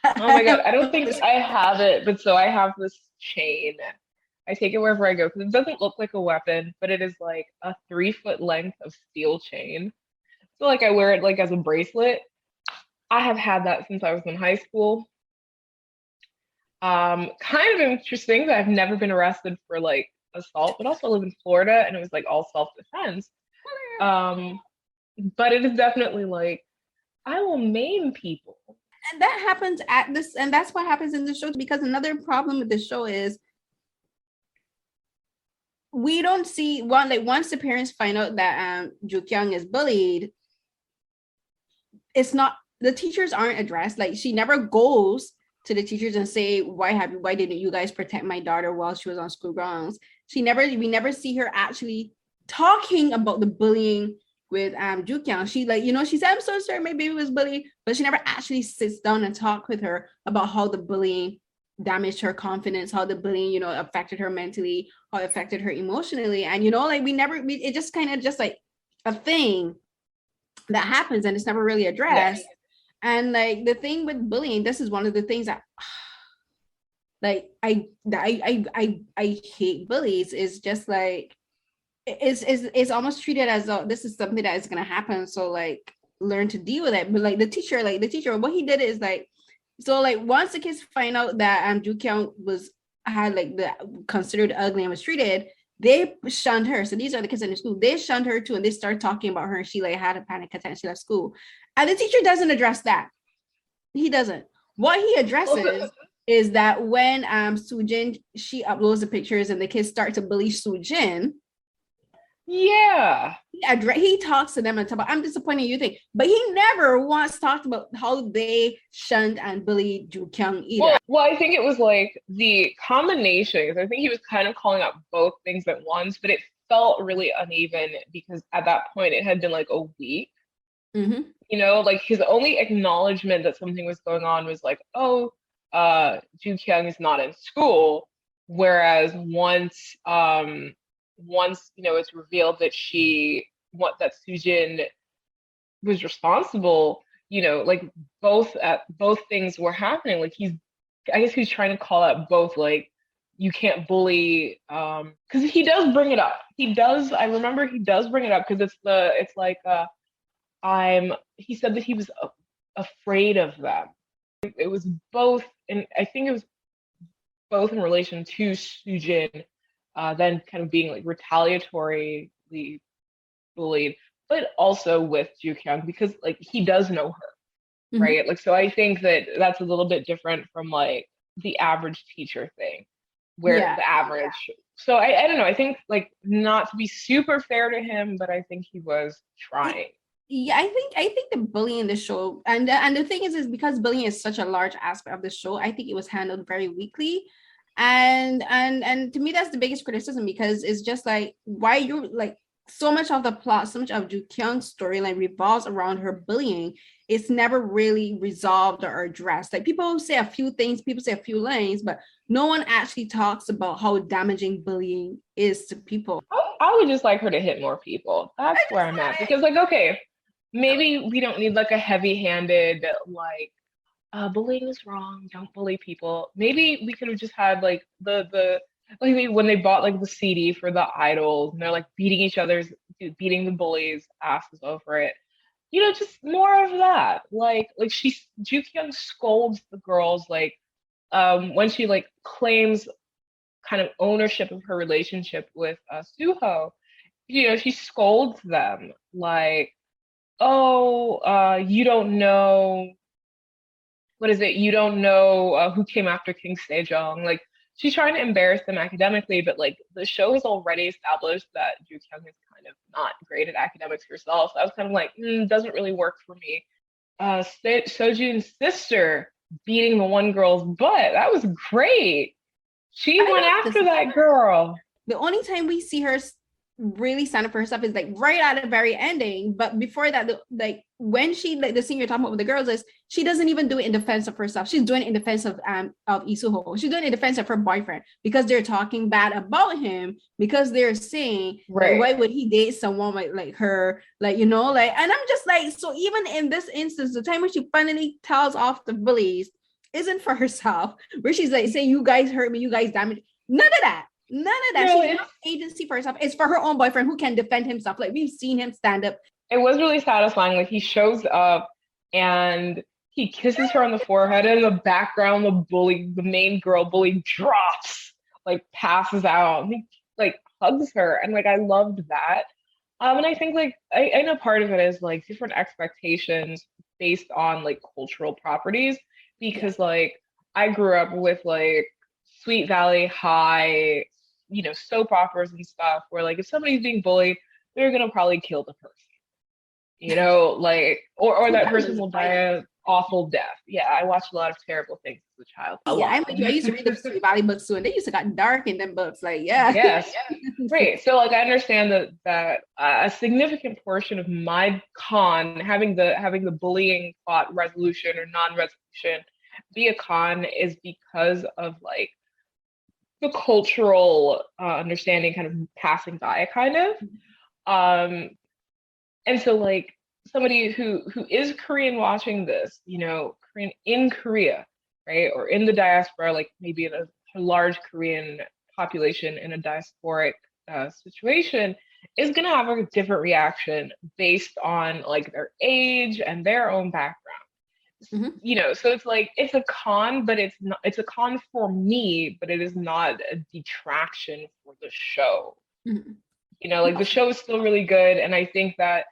Oh my god, I don't think I have it, but so I have this chain. I take it wherever I go because it doesn't look like a weapon, but it is like a 3-foot length of steel chain. So like I wear it like as a bracelet. I have had that since I was in high school. Kind of interesting that I've never been arrested for like assault, but also I live in Florida and it was like all self-defense. But it is definitely like, I will maim people.
And that happens at this, and that's what happens in the show, because another problem with the show is we don't see once the parents find out that Joo-kyung is bullied, it's not, the teachers aren't addressed. Like she never goes to the teachers and say, why didn't you guys protect my daughter while she was on school grounds? We never see her actually talking about the bullying with Joo-kyung. She like, she said, I'm so sorry my baby was bullied, but she never actually sits down and talk with her about how the bullying damaged her confidence, how the bullying, affected her mentally, how it affected her emotionally. And it just kind of just like a thing that happens and it's never really addressed. Yes. And like the thing with bullying, this is one of the things that like I hate bullies, is just like it's almost treated as though this is something that is gonna happen. So like learn to deal with it. But like the teacher, what he did is like, so like once the kids find out that Joo Kyung had like the considered ugly and was treated, they shunned her. So these are the kids in the school. They shunned her too, and they started talking about her. And she like had a panic attack. She left school, and the teacher doesn't address that. He doesn't. What he addresses is that when Soojin, she uploads the pictures and the kids start to bully Soojin.
Yeah.
He talks to them and talk about, I'm disappointed in you think, but he never once talked about how they shunned and bullied Joo Kyung either.
Well, I think it was like the combination, because I think he was kind of calling out both things at once, but it felt really uneven because at that point it had been like a week.
Mm-hmm.
You know, like his only acknowledgement that something was going on was like, oh, Joo Kyung is not in school. Whereas once you know it's revealed that that Soojin was responsible, you know, like both things were happening. Like I guess he's trying to call out both, like you can't bully, because he does bring it up. I remember he does bring it up because he said that he was afraid of them. It was both, and I think it was both in relation to Soojin, then kind of being like retaliatoryly bullied, but also with Joo Kyung because like he does know her, right? Mm-hmm. Like, so I think that that's a little bit different from like the average teacher thing, where the average. Yeah. So I don't know. I think like not to be super fair to him, but I think he was trying.
Yeah, I think the bullying in the show, and the thing is because bullying is such a large aspect of the show, I think it was handled very weakly. And to me, that's the biggest criticism, because it's just like, why you like so much of the plot, so much of Joo Kyung's storyline revolves around her bullying. It's never really resolved or addressed. Like people say a few things, people say a few lines, but no one actually talks about how damaging bullying is to people.
I would just like her to hit more people. That's where I'm at. Because like, okay, maybe we don't need like a heavy-handed like bullying is wrong, don't bully people. Maybe we could have just had like the like when they bought like the CD for the idols and they're like beating the bullies' asses over it. You know, just more of that. Like Joo Kyung scolds the girls like when she like claims kind of ownership of her relationship with Suho. You know, she scolds them like, oh, you don't know, what is it? You don't know who came after King Sejong. Like, she's trying to embarrass them academically, but like the show has already established that Joo Kyung is kind of not great at academics herself. So I was kind of like, doesn't really work for me. Sojun's sister beating the one girl's butt. That was great. She went after that girl.
The only time we see her really stand up for herself is like right at the very ending, but before that, like when she like the scene you're talking about with the girls is she doesn't even do it in defense of herself. She's doing it in defense of Isuho. She's doing it in defense of her boyfriend because they're talking bad about him, because they're saying like, why would he date someone like her, like, you know, like, and I'm just like, so even in this instance, the time when she finally tells off the bullies isn't for herself, where she's like saying, you guys hurt me, you guys damaged, none of that. No, she's not agency for herself. It's for her own boyfriend who can defend himself. Like we've seen him stand up.
It was really satisfying. Like he shows up and he kisses her on the forehead, and in the background, the main girl bully drops, like passes out. And he like hugs her, and like I loved that. And I think like I know part of it is like different expectations based on like cultural properties, because like I grew up with like Sweet Valley High, you know, soap operas and stuff where like if somebody's being bullied, they're gonna probably kill the person, you know, like or that person will die an awful death. Yeah, I watched a lot of terrible things as a child.
I used to read the Sweet Valley books too, and they used to got dark in them books. Like,
yes, right. So like I understand that a significant portion of my con having the bullying plot resolution or non-resolution be a con is because of like the cultural understanding kind of passing by kind of. And so like somebody who is Korean watching this, you know, Korean in Korea, right? Or in the diaspora, like maybe in a large Korean population in a diasporic situation, is going to have a different reaction based on like their age and their own background. You know, so it's like it's a con, but it's a con for me, but it is not a detraction for the show. You know, like the show is still really good, and I think that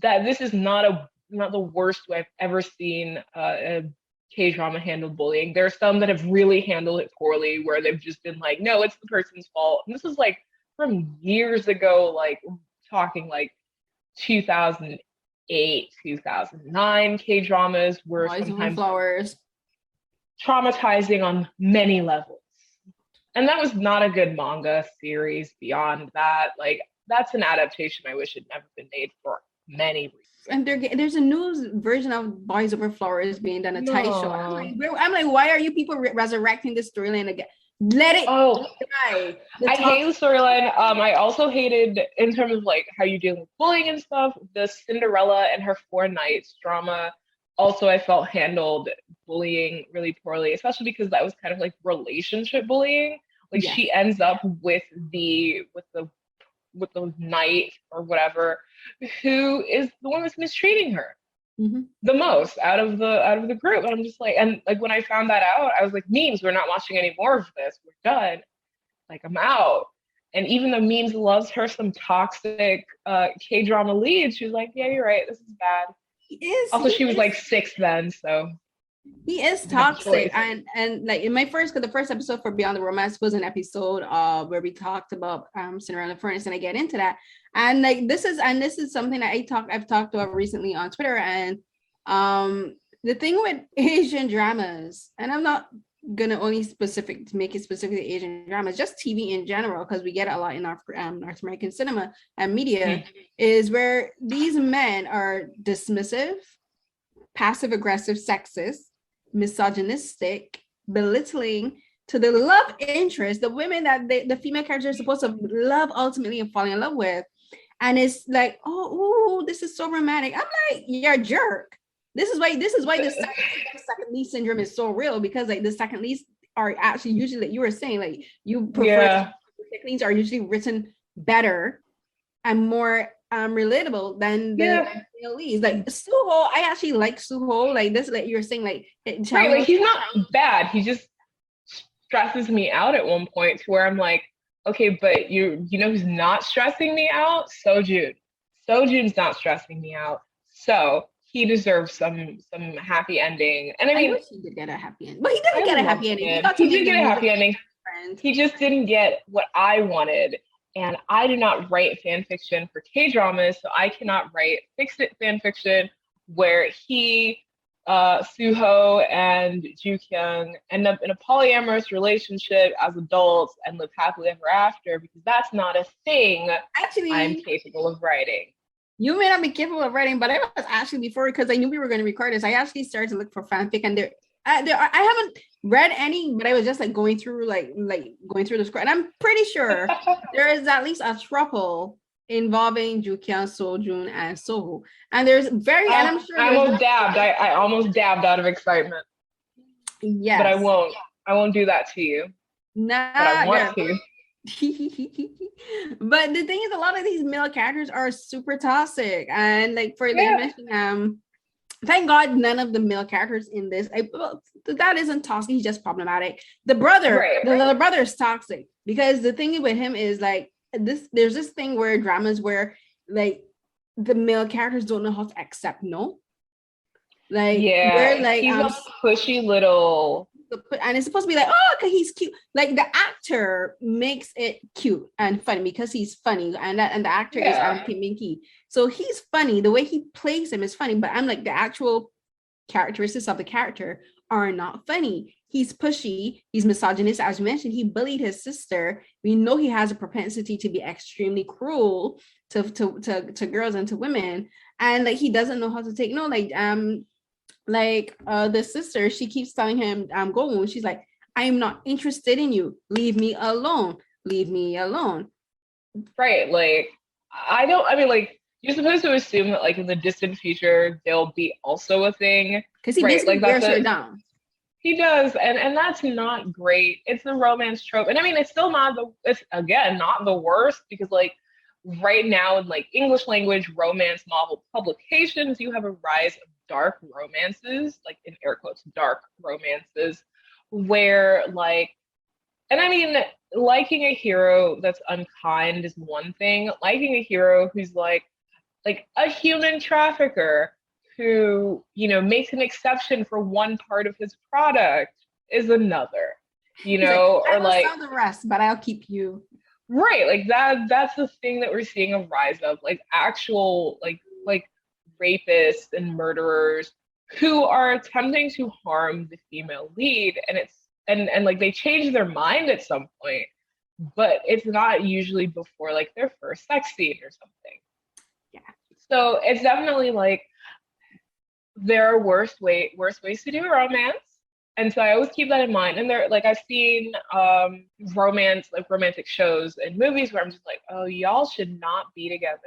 this is not the worst way I've ever seen a K-drama handle bullying. There are some that have really handled it poorly, where they've just been like, no, it's the person's fault. And this is like from years ago, like talking like 2008, 2009 K-dramas were
Boys
sometimes
Flowers.
traumatizing on many levels. And that was not a good manga series beyond that. Like, that's an adaptation I wish had never been made for many reasons.
And there's a new version of Boys Over Flowers being done, a Thai show. I'm like, why are you people resurrecting this storyline again? Let it die.
I hate the storyline. I also hated, in terms of like how you deal with bullying and stuff, the Cinderella and her 4 Knights drama. Also, I felt handled bullying really poorly, especially because that was kind of like relationship bullying. Like she ends up with the knight or whatever, who is the one that's mistreating her the most out of the group. And I'm just like, and like when I found that out, I was like, Memes, we're not watching any more of this. We're done. Like, I'm out. And even though Memes loves her some toxic K-drama lead, she was like, yeah, you're right, this is bad. She was like 6 then, so
he is toxic. And like in the first episode for Beyond the Romance was an episode where we talked about Cinderella Furnace, and I get into that. And like this is something that I've talked about recently on Twitter. And the thing with Asian dramas, and I'm not gonna only make it specifically Asian dramas, just TV in general, because we get it a lot in our North American cinema and media, is where these men are dismissive, passive aggressive, sexist, misogynistic, belittling to the love interest, the women that the female characters are supposed to love ultimately and fall in love with. And it's like, oh, this is so romantic. I'm like, you're a jerk. This is why the second lead syndrome is so real, because like the second leads are actually usually, like you were saying, like you prefer second leads are usually written better and more relatable than the male leads. Like Suho, I actually like Suho. Like this, like you're saying, like
right, like he's not bad. He just stresses me out at one point to where I'm like, okay, but you know who's not stressing me out? Sojun. Sojun's not stressing me out. So he deserves some happy ending. And I mean,
wish he did get a happy ending, but he didn't get a happy ending.
He did get a happy ending. He just didn't get what I wanted. And I do not write fan fiction for K-dramas, so I cannot write fix-it fan fiction where Suho and Ju-kyung end up in a polyamorous relationship as adults and live happily ever after, because that's not a thing I'm capable of writing.
You may not be capable of writing, but I was actually, before, because I knew we were going to record this, I actually started to look for fanfic, and I haven't read any, but I was just like going through the script, and I'm pretty sure there is at least a throuple involving Ju-kyung, Sojun, and Soho, and there's and I'm sure
I almost dabbed out of excitement.
Yes,
but I won't do that to you.
Nah,
but I want to.
But the thing is, a lot of these male characters are super toxic, and like for mentioned, thank God none of the male characters in this, that isn't toxic, he's just problematic. The brother, the brother is toxic, because the thing with him is like there's this thing where dramas where like the male characters don't know how to accept no. Like where like
he's a pushy little,
and it's supposed to be like, oh, okay, he's cute. Like the actor makes it cute and funny because he's funny, and the actor is Kim Min-ki. So he's funny. The way he plays him is funny, but I'm like, the actual characteristics of the character are not funny. He's pushy. He's misogynist, as you mentioned. He bullied his sister. We know he has a propensity to be extremely cruel to girls and to women, and like he doesn't know how to take no. Like the sister, she keeps telling him, Go. She's like, I am not interested in you. Leave me alone. Leave me alone.
Right. Like, like, you're supposed to assume that like in the distant future, there'll be also a thing.
Because he basically wears her down.
He does. And that's not great. It's the romance trope. And I mean, it's still not it's again, not the worst, because like right now in like English language romance novel publications, you have a rise of dark romances, like in air quotes, dark romances, where like, and I mean, liking a hero that's unkind is one thing. Liking a hero who's like a human trafficker who, you know, makes an exception for one part of his product is another, you
He's
know,
like, I
or
will
like,
sell the rest, but I'll keep you.
right, like that's the thing that we're seeing a rise of, like actual like rapists and murderers who are attempting to harm the female lead, and it's and like they change their mind at some point, but it's not usually before like their first sex scene or something.
Yeah.
So it's definitely like there are worse ways to do a romance. And so I always keep that in mind. And there, like I've seen romance, like romantic shows and movies where I'm just like, oh, y'all should not be together.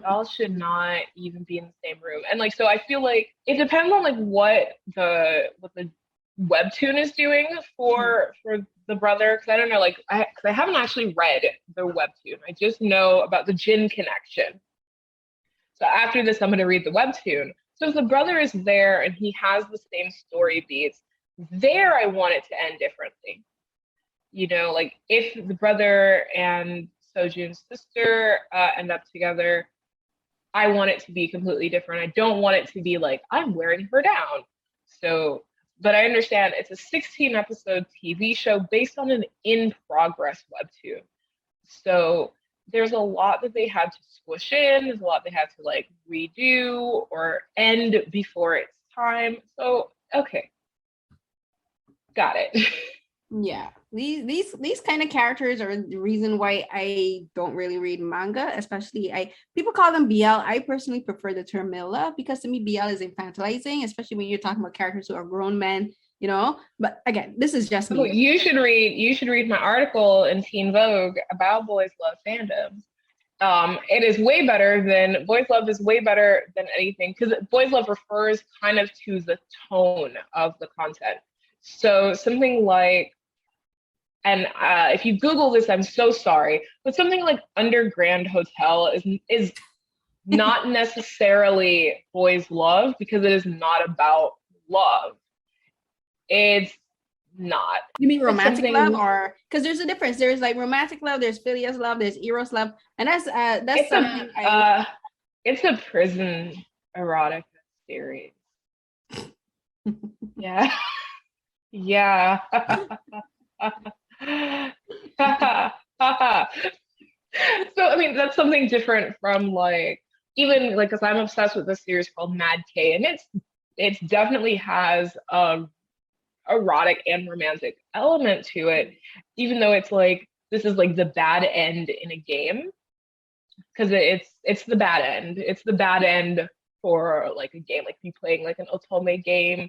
Y'all should not even be in the same room. And like, so I feel like it depends on like what the webtoon is doing for the brother. Cause I don't know, like cause I haven't actually read the webtoon. I just know about the Jin connection. So after this, I'm going to read the webtoon. So if the brother is there and he has the same story beats, there I want it to end differently. You know, like if the brother and Sojun's sister end up together, I want it to be completely different. I don't want it to be like, I'm wearing her down. So, but I understand it's a 16 episode TV show based on an in progress webtoon. So there's a lot that they had to squish in. There's a lot they had to like redo or end before its time. So okay, got it.
Yeah, these kind of characters are the reason why I don't really read manga, especially people call them BL. I personally prefer the term male love because to me BL is infantilizing, especially when you're talking about characters who are grown men, you know. But again, this is just me.
You should read my article in Teen Vogue about boys love fandoms. It is way better than boys love is way better than anything because boys love refers kind of to the tone of the content. So something like, and if you Google this, I'm so sorry, but something like Underground Hotel is not necessarily boys love because it is not about love. It's not.
You mean romantic love, or because there's a difference? There's like romantic love, there's phileas love, there's eros love, and that's
it's
something.
It's a prison erotic series. Yeah, yeah. So I mean, that's something different from like even like because I'm obsessed with this series called Mad K, and it's definitely has a erotic and romantic element to it, even though it's like this is like the bad end in a game because it's the bad end. It's the bad end for like a game, like you playing like an otome game.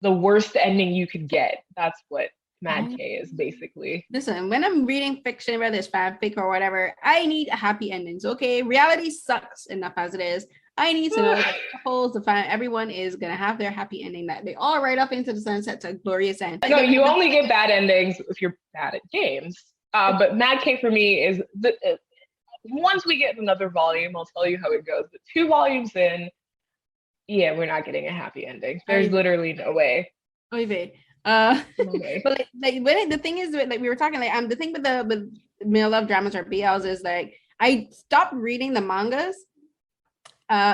The worst ending you could get. That's what Mad K is basically.
Listen, when I'm reading fiction, whether it's fanfic or whatever, I need a happy endings. Okay, reality sucks enough as it is. I need to know that everyone is gonna have their happy ending, that they all ride up into the sunset to a glorious end.
No, you only get bad endings if you're bad at games. But Mad K for me is once we get another volume, I'll tell you how it goes. But 2 volumes in, yeah, we're not getting a happy ending. There's literally no way.
Okay. But like when the thing is, like we were talking, like the thing with the male love dramas or BLs is like I stopped reading the mangas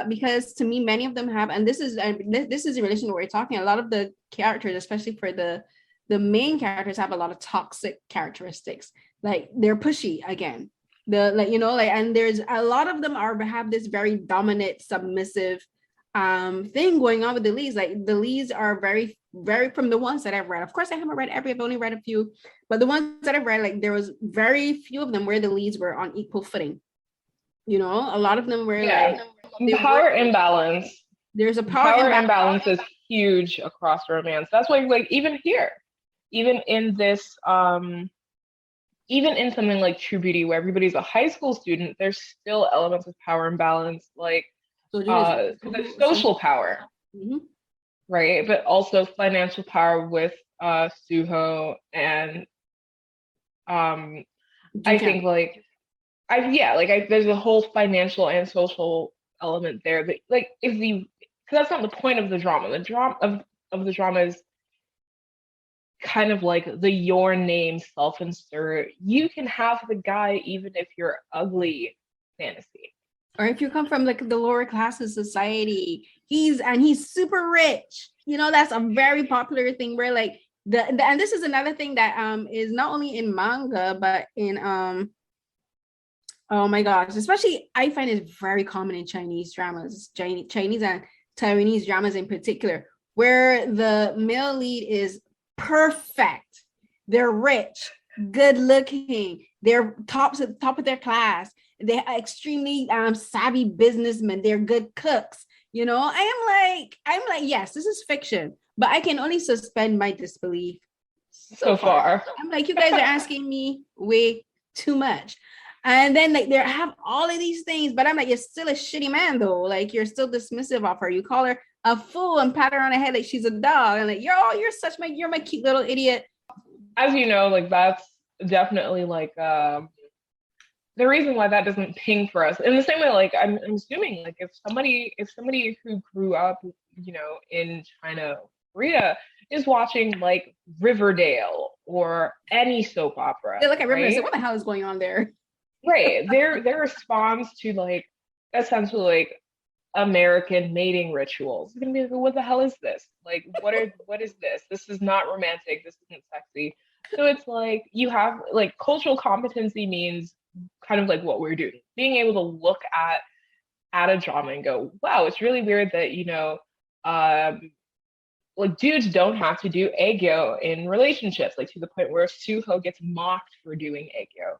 because to me many of them have, and this is in relation to what we're talking, a lot of the characters, especially for the main characters, have a lot of toxic characteristics. Like they're pushy again. And there's a lot of them have this very dominant, submissive thing going on with the leads. Like the leads are very, very, from the ones that I've read. Of course, I haven't read every. I've only read a few, but the ones that I've read, like there was very few of them where the leads were on equal footing. You know, a lot of them were
power imbalance.
There's a power
imbalance is huge across romance. That's why, like, even here, even in this, even in something like True Beauty, where everybody's a high school student, there's still elements of power imbalance, like social power, right? But also financial power with Suho and I think like there's a whole financial and social element there. But like, because that's not the point of the drama. The drama of the drama is kind of like the your name self-insert. You can have the guy even if you're ugly fantasy.
Or if you come from like the lower class of society, he's super rich. You know, that's a very popular thing where like and this is another thing that is not only in manga but in oh my gosh, especially I find it very common in Chinese dramas, Chinese and Taiwanese dramas in particular, where the male lead is perfect. They're rich, good looking, they're top of their class, they're extremely savvy businessmen, they're good cooks. You know, I'm like, yes, this is fiction, but I can only suspend my disbelief
so far.
I'm like, you guys are asking me way too much. And then like they have all of these things, but I'm like, you're still a shitty man though. Like you're still dismissive of her. You call her a fool and pat her on the head like she's a dog. And like, you're my cute little idiot.
As you know, like that's definitely like the reason why that doesn't ping for us. In the same way, like I'm assuming like if somebody who grew up, you know, in China, Korea is watching like Riverdale or any soap opera.
They look at Riverdale and say, what the hell is going on there?
Right. Their response to like essentially like American mating rituals is gonna be like, what the hell is this? Like what is this? This is not romantic, this isn't sexy. So it's like you have like cultural competency means kind of like what we're doing. Being able to look at a drama and go, wow, it's really weird that, you know, like dudes don't have to do aegyo in relationships, like to the point where Suho gets mocked for doing aegyo.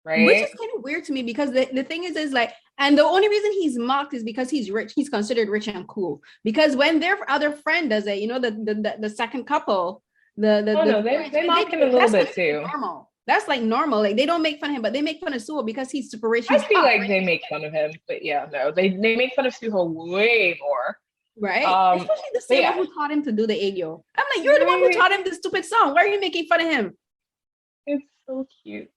Right.
Which is kind of weird to me because the thing is like, and the only reason he's mocked is because he's rich. He's considered rich and cool. Because when their other friend does it, you know, the second couple, they
mock him a little bit too.
Normal. That's like normal. Like they don't make fun of him, but they make fun of Suho because he's super rich.
I feel like they make fun of him, but yeah, no, they make fun of Suho way more.
Right. Especially the same one who taught him to do the aegyo. I'm like, you're the one who taught him this stupid song. Why are you making fun of him?
It's so cute.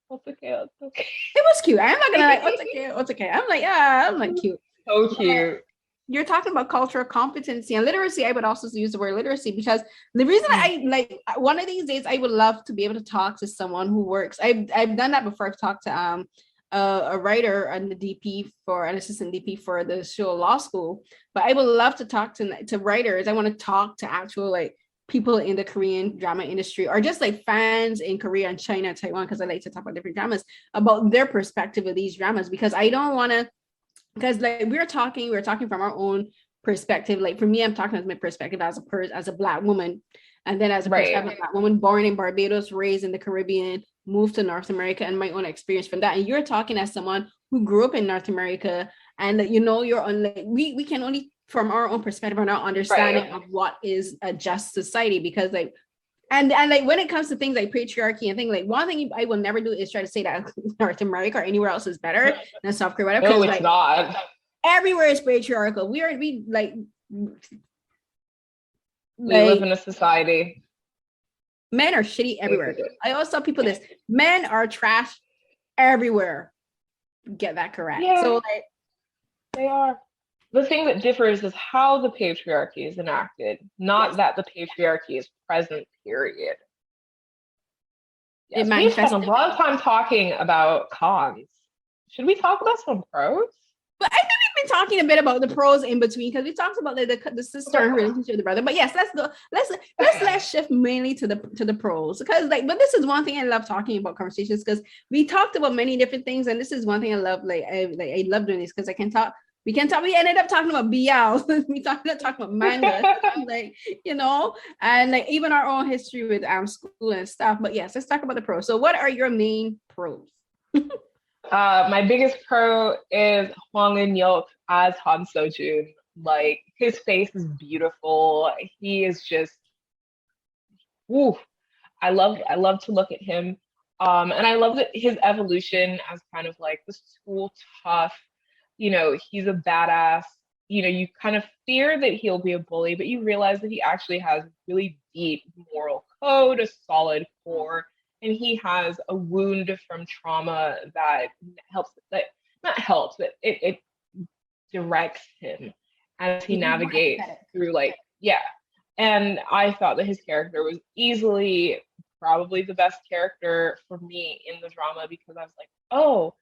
What's okay? It's okay.
It was cute. I'm not gonna like, what's okay? I'm like, yeah, I'm like cute.
So cute.
You're talking about cultural competency and literacy. I would also use the word literacy because the reason I like one of these days I would love to be able to talk to someone who works. I've done that before. I've talked to a writer and the DP for an assistant DP for the show Law School. But I would love to talk to writers. I want to talk to actual like people in the Korean drama industry or just like fans in Korea and China, Taiwan, because I like to talk about different dramas about their perspective of these dramas because I don't want to, because like we're talking from our own perspective. Like for me, I'm talking as my perspective as a Black woman, and then as a perspective Black woman born in Barbados, raised in the Caribbean, moved to North America, and my own experience from that. And you're talking as someone who grew up in North America, and you know you're on like we can only from our own perspective and our understanding of what is a just society, because like and like when it comes to things like patriarchy and things like one thing I will never do is try to say that North America or anywhere else is better than South Korea.
No, it's
like,
not.
Everywhere is patriarchal. We
live in a society.
Men are shitty everywhere. I always tell people this: men are trash everywhere. Get that correct.
Yeah,
so like
they are. The thing that differs is how the patriarchy is enacted, not that the patriarchy is present, period. Yes, we've spent a lot of time talking about cons. Should we talk about some pros?
But I think we've been talking a bit about the pros in between because we talked about the sister relationship with the brother. But yes, let's shift mainly to the pros because like. But this is one thing I love talking about conversations because we talked about many different things, and this is one thing I love. I love doing this because I can talk. We can talk. We ended up talking about BL. We talking about manga, like you know, and like even our own history with school and stuff. But yes, let's talk about the pros. So, what are your main pros?
My biggest pro is Hwang In-yeop as Han Seo-joon. Like his face is beautiful. He is just, woo. I love to look at him. And I love that his evolution as kind of like the school tough. You know, he's a badass. You know, you kind of fear that he'll be a bully, but you realize that he actually has really deep moral code, a solid core, and he has a wound from trauma that helps, that not helps, but it directs him as he
He's more
navigates
empathetic.
through, like, yeah. And I thought that his character was easily probably the best character for me in the drama, because I was like, oh,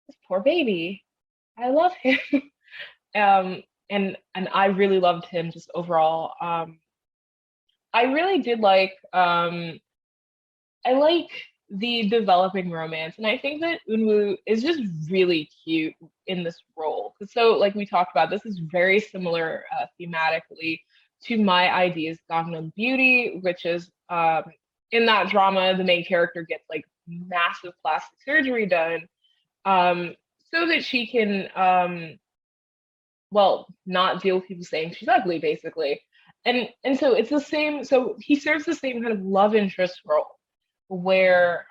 this poor baby, I love him. And I really loved him just overall. I really did like, I like the developing romance, and I think that Eun-woo is just really cute in this role. So, like we talked about, this is very similar thematically to My Idea's Gangnam Beauty, which is, in that drama, the main character gets like massive plastic surgery done, so that she can, well, not deal with people saying she's ugly, basically. And so it's the same. So he serves the same kind of love interest role, where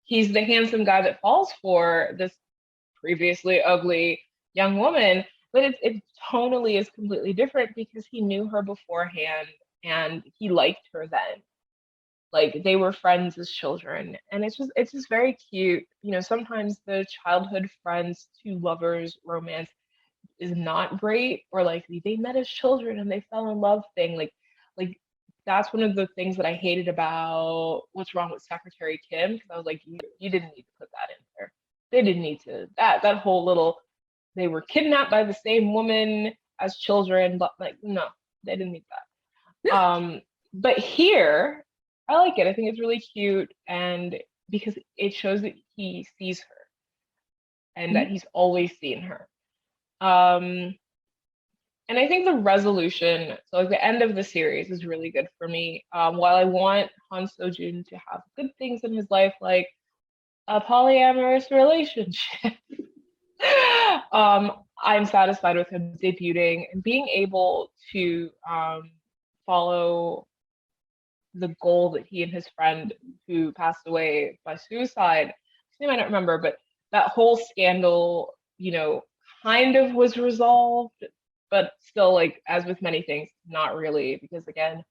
he's the handsome guy that falls for this previously ugly young woman, but it tonally is completely different because he knew her beforehand and he liked her then. Like, they were friends as children, and it's just very cute. You know, sometimes the childhood friends to lovers romance is not great, or like they met as children and they fell in love thing. Like that's one of the things that I hated about What's Wrong with Secretary Kim, because I was like, you didn't need to put that in there. They didn't need to, that whole little, they were kidnapped by the same woman as children, but like, no, they didn't need that. But here, I like it. I think it's really cute, and because it shows that he sees her and that he's always seen her. And I think the resolution, so like the end of the series, is really good for me. While I want Han Seo-jun to have good things in his life, like a polyamorous relationship, I'm satisfied with him debuting and being able to follow the goal that he and his friend who passed away by suicide, I might not remember, but that whole scandal, you know, kind of was resolved, but still, like, as with many things, not really, because again,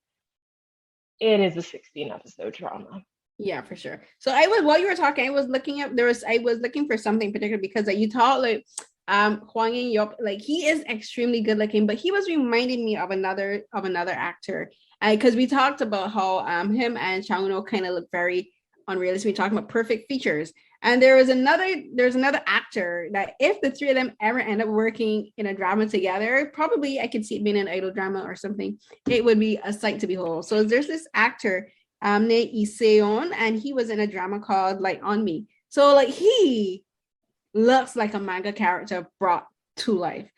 it is a 16 episode drama.
Yeah, for sure. So I was, while you were talking, I was looking for something particular, because like you talk like Hwang In-yeop, like he is extremely good looking, but he was reminding me of another actor, because we talked about how him and Chang-no kind of look very unrealistic. We talking about perfect features, and there's another actor that if the three of them ever end up working in a drama together, probably I could see it being an idol drama or something. It would be a sight to behold. So there's this actor named Lee, and he was in a drama called Like On Me. So like he looks like a manga character brought to life.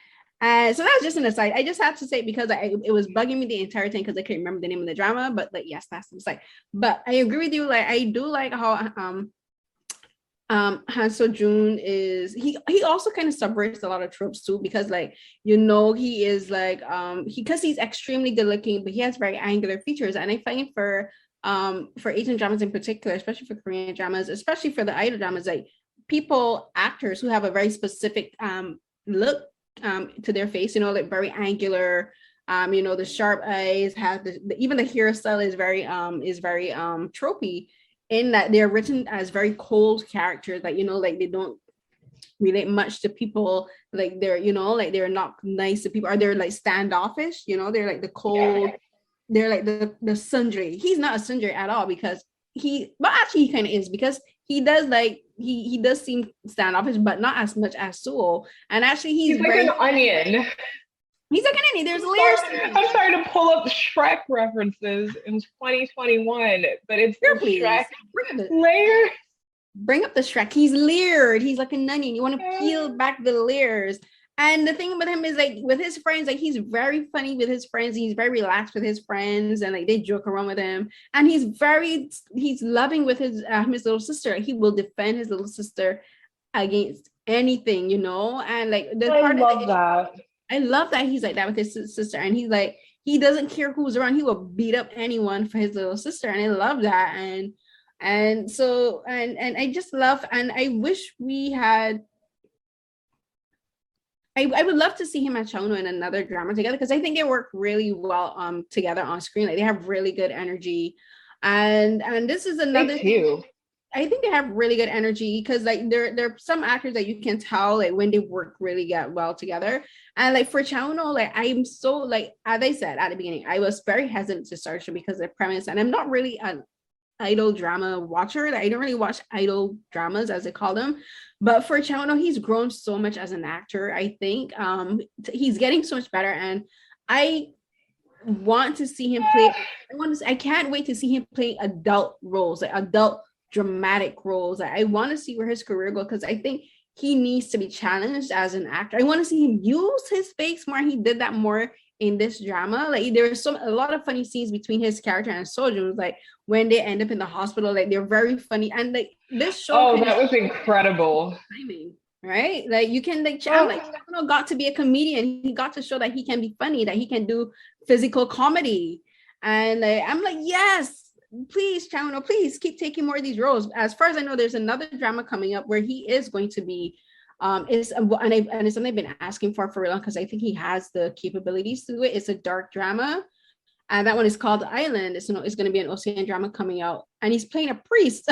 So that was just an aside. I just had to say it because it was bugging me the entire time because I couldn't remember the name of the drama. But like, yes, that's the aside. But I agree with you. Like, I do like how Han Seo-jun is, he also kind of subverts a lot of tropes too, because like, you know, he is like because he's extremely good looking, but he has very angular features. And I find for Asian dramas in particular, especially for Korean dramas, especially for the idol dramas, like actors who have a very specific look to their face, you know, like very angular, you know, the sharp eyes, have even the hairstyle is very tropey, in that they're written as very cold characters, like, you know, like they don't relate much to people, like they're, you know, like they're not nice to people, or they're like standoffish, you know, they're like the cold, they're like the sundry. He's not a sundry at all, because but actually he kind of is, because he does like he does seem standoffish, but not as much as Sewell. And actually he's
like an onion.
He's like an onion. There's layers.
I'm starting to pull up Shrek references in 2021, but it's Shrek layers.
Bring up the Shrek. He's layered. He's like an onion. You want to peel back the layers. And the thing about him is, like, with his friends, like, he's very funny with his friends. He's very relaxed with his friends, and like they joke around with him. And he's loving with his little sister. He will defend his little sister against anything, you know. And like I love that he's like that with his sister, and he's like, he doesn't care who's around. He will beat up anyone for his little sister, and I love that. And so I just love, and I wish we had. I would love to see him and Chang-no in another drama together, because I think they work really well together on screen. Like, they have really good energy. And this is another
too.
thing. I think they have really good energy because like there are some actors that you can tell like when they work really get well together. And like for Chao-no, like I'm so like as I said at the beginning, I was very hesitant to start show because of the premise, and I'm not really an idol drama watcher. Like, I don't really watch idol dramas as they call them. But for Chao-no, he's grown so much as an actor. I think he's getting so much better, and I want to see him play. I can't wait to see him play adult roles, like adult dramatic roles. I want to see where his career goes because I think he needs to be challenged as an actor. I want to see him use his face more. He did that more in this drama. Like there was a lot of funny scenes between his character and Sojun, like when they end up in the hospital, like they're very funny. And like this show,
oh, that was incredible.
Timing, right? Like you can like, I'm like, got to be a comedian. He got to show that he can be funny, that he can do physical comedy, and like, I'm like, yes. Please, Chao-no, please keep taking more of these roles. As far as I know, there's another drama coming up where he is going to be, and it's something I've been asking for a long because I think he has the capabilities to do it. It's a dark drama, and that one is called The Island. It's going to be an Ocean drama coming out, and he's playing a priest.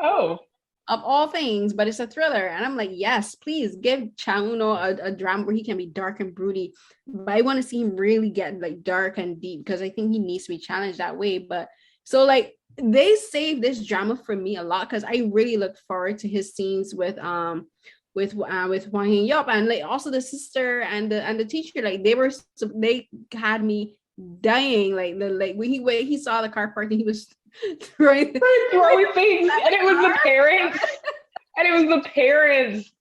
Oh.
Of all things, but it's a thriller. And I'm like, yes, please give Chao-no a drama where he can be dark and broody. But I want to see him really get like dark and deep because I think he needs to be challenged that way. But so like they saved this drama for me a lot because I really look forward to his scenes with Hwang In-yeop, and like also the sister and the teacher. Like they had me dying. Like when he saw the car parked and he was throwing
things, and it was the parents. And it was the parents.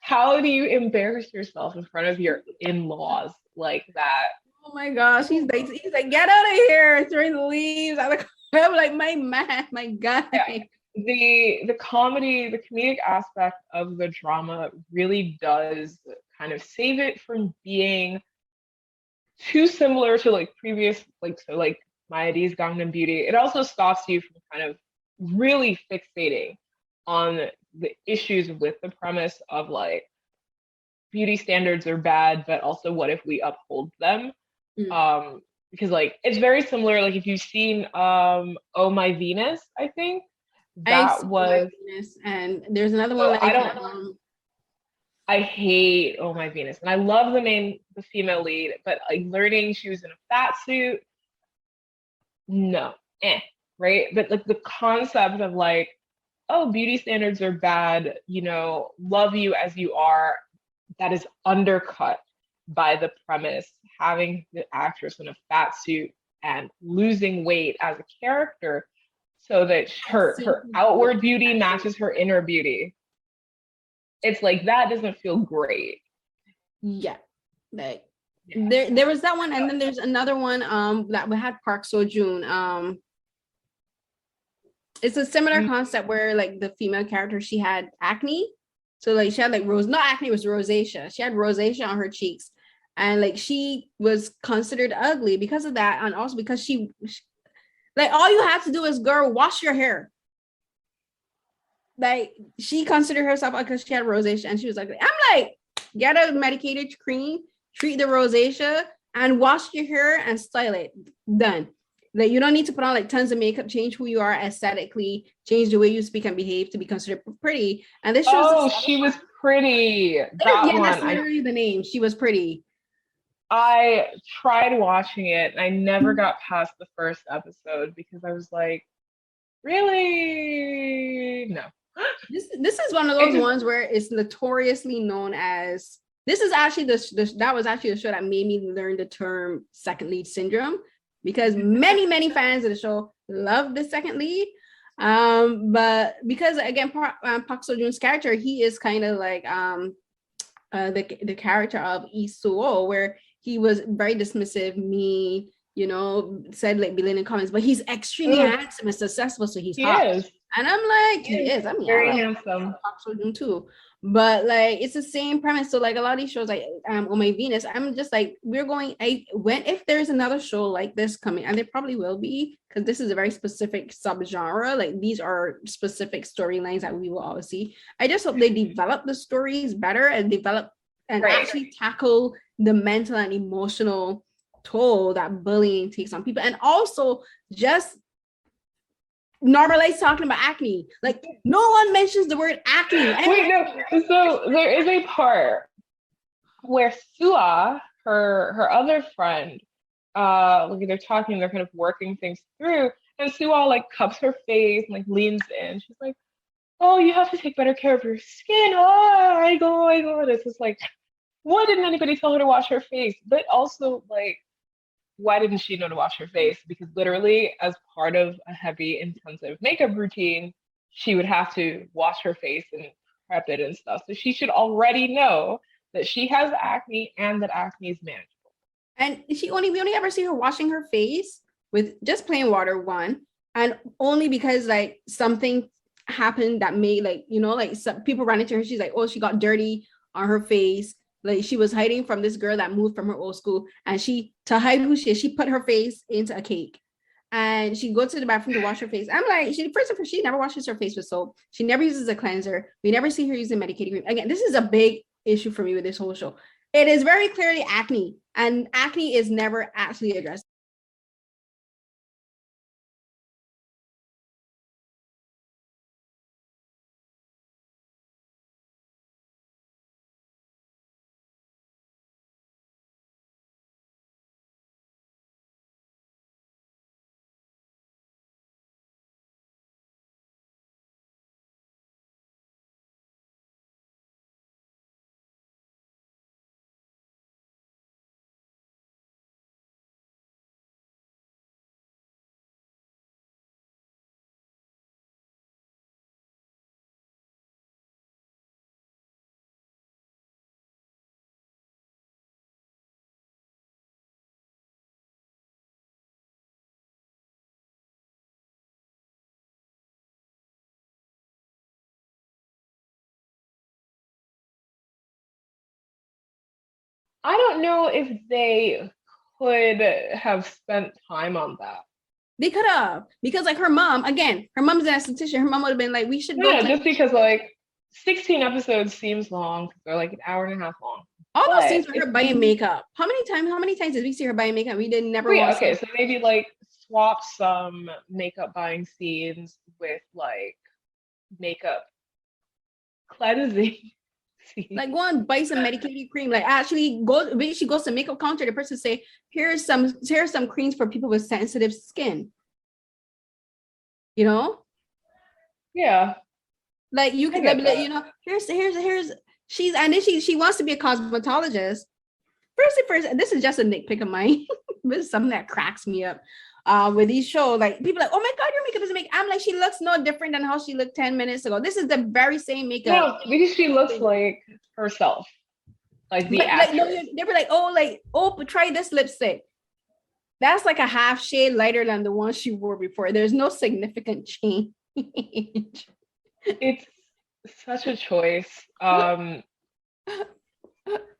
How do you embarrass yourself in front of your in-laws like that?
Oh my gosh, he's like, get out of here, throwing the leaves out of the car. I'm like, my man, my guy.
Yeah. The comedy, the comedic aspect of the drama really does kind of save it from being too similar to like previous, like so like Mayadi's Gangnam Beauty. It also stops you from kind of really fixating on the issues with the premise of like beauty standards are bad, but also what if we uphold them? Because like it's very similar. Like if you've seen Oh My Venus, I think that was
Venus, and there's another one like
I hate Oh My Venus, and I love the female lead, but like learning she was in a fat suit, no, right? But like the concept of like, oh, beauty standards are bad, you know, love you as you are, that is undercut by the premise having the actress in a fat suit and losing weight as a character so that her outward beauty matches her inner beauty. It's like that doesn't feel great.
Yeah. Like there was that one, and then there's another one that we had Park Seo-joon. It's a similar concept where like the female character, she had acne. So like she had like not acne, it was rosacea. She had rosacea on her cheeks. And like she was considered ugly because of that. And also because she like all you have to do is, girl, wash your hair. Like she considered herself because she had rosacea and she was like, I'm like, get a medicated cream, treat the rosacea, and wash your hair and style it. Done. Like you don't need to put on like tons of makeup, change who you are aesthetically, change the way you speak and behave to be considered pretty. And this shows.
Oh, she was pretty.
That's literally the name. She was pretty.
I tried watching it and I never got past the first episode because I was like, really? No.
This is one of those ones where it's notoriously known as, this is actually that was actually the show that made me learn the term second lead syndrome, because many fans of the show love the second lead. But because again, Park Seo-joon's character, he is kind of like the character of Lee Soo-oh, where he was very dismissive, mean, you know, said like billion comments, but he's extremely handsome and successful, so he's hot.
Is.
And I'm like, he is. I mean,
very handsome.
Park Seo-joon too. But like it's the same premise. So like a lot of these shows, like Oh My Venus, I'm just like, if there's another show like this coming, and there probably will be, because this is a very specific subgenre, like these are specific storylines that we will always see. I just hope they develop the stories better and actually tackle the mental and emotional toll that bullying takes on people, and also just normalize talking about acne. Like no one mentions the word acne.
Wait, no. So there is a part where Sua, her other friend, like they're talking, they're kind of working things through, and Sua like cups her face and like leans in. She's like, "Oh, you have to take better care of your skin." Oh, I go. And it's just like, why didn't anybody tell her to wash her face? But also like, why didn't she know to wash her face? Because literally, as part of a heavy, intensive makeup routine, she would have to wash her face and prep it and stuff. So she should already know that she has acne and that acne is manageable.
And we only ever see her washing her face with just plain water, one, and only because like something happened that made like, you know, like some people ran into her. She's like, oh, she got dirty on her face. Like she was hiding from this girl that moved from her old school, and she, to hide who she is, she put her face into a cake. And she goes to the bathroom to wash her face. I'm like, first of all, she never washes her face with soap. She never uses a cleanser. We never see her using medicated cream. Again, this is a big issue for me with this whole show. It is very clearly acne, and acne is never actually addressed.
I don't know if they could have spent time on that.
They could have, because like her mom, again, her mom's an esthetician. Her mom would have been like, we should go.
No, just because like 16 episodes seems long. They're like an hour and a half long.
All those scenes were her buying makeup. How many times did we see her buying makeup? We didn't never.
Wait, okay, so maybe like swap some makeup buying scenes with like makeup cleansing scenes.
Like go and buy some medicated cream. Like actually go when she goes to makeup counter, the person say, here's some creams for people with sensitive skin. You know?
Yeah.
Like you can like, you know, here's she's, and then she wants to be a cosmetologist. First, this is just a nitpick of mine. This is something that cracks me up. With these shows, like people are like, oh my god, your makeup is amazing. I'm like, she looks no different than how she looked 10 minutes ago. This is the very same makeup.
No, because she looks like herself. Like the actress.
Like, they were like, oh, try this lipstick. That's like a half shade lighter than the one she wore before. There's no significant change.
It's such a choice. And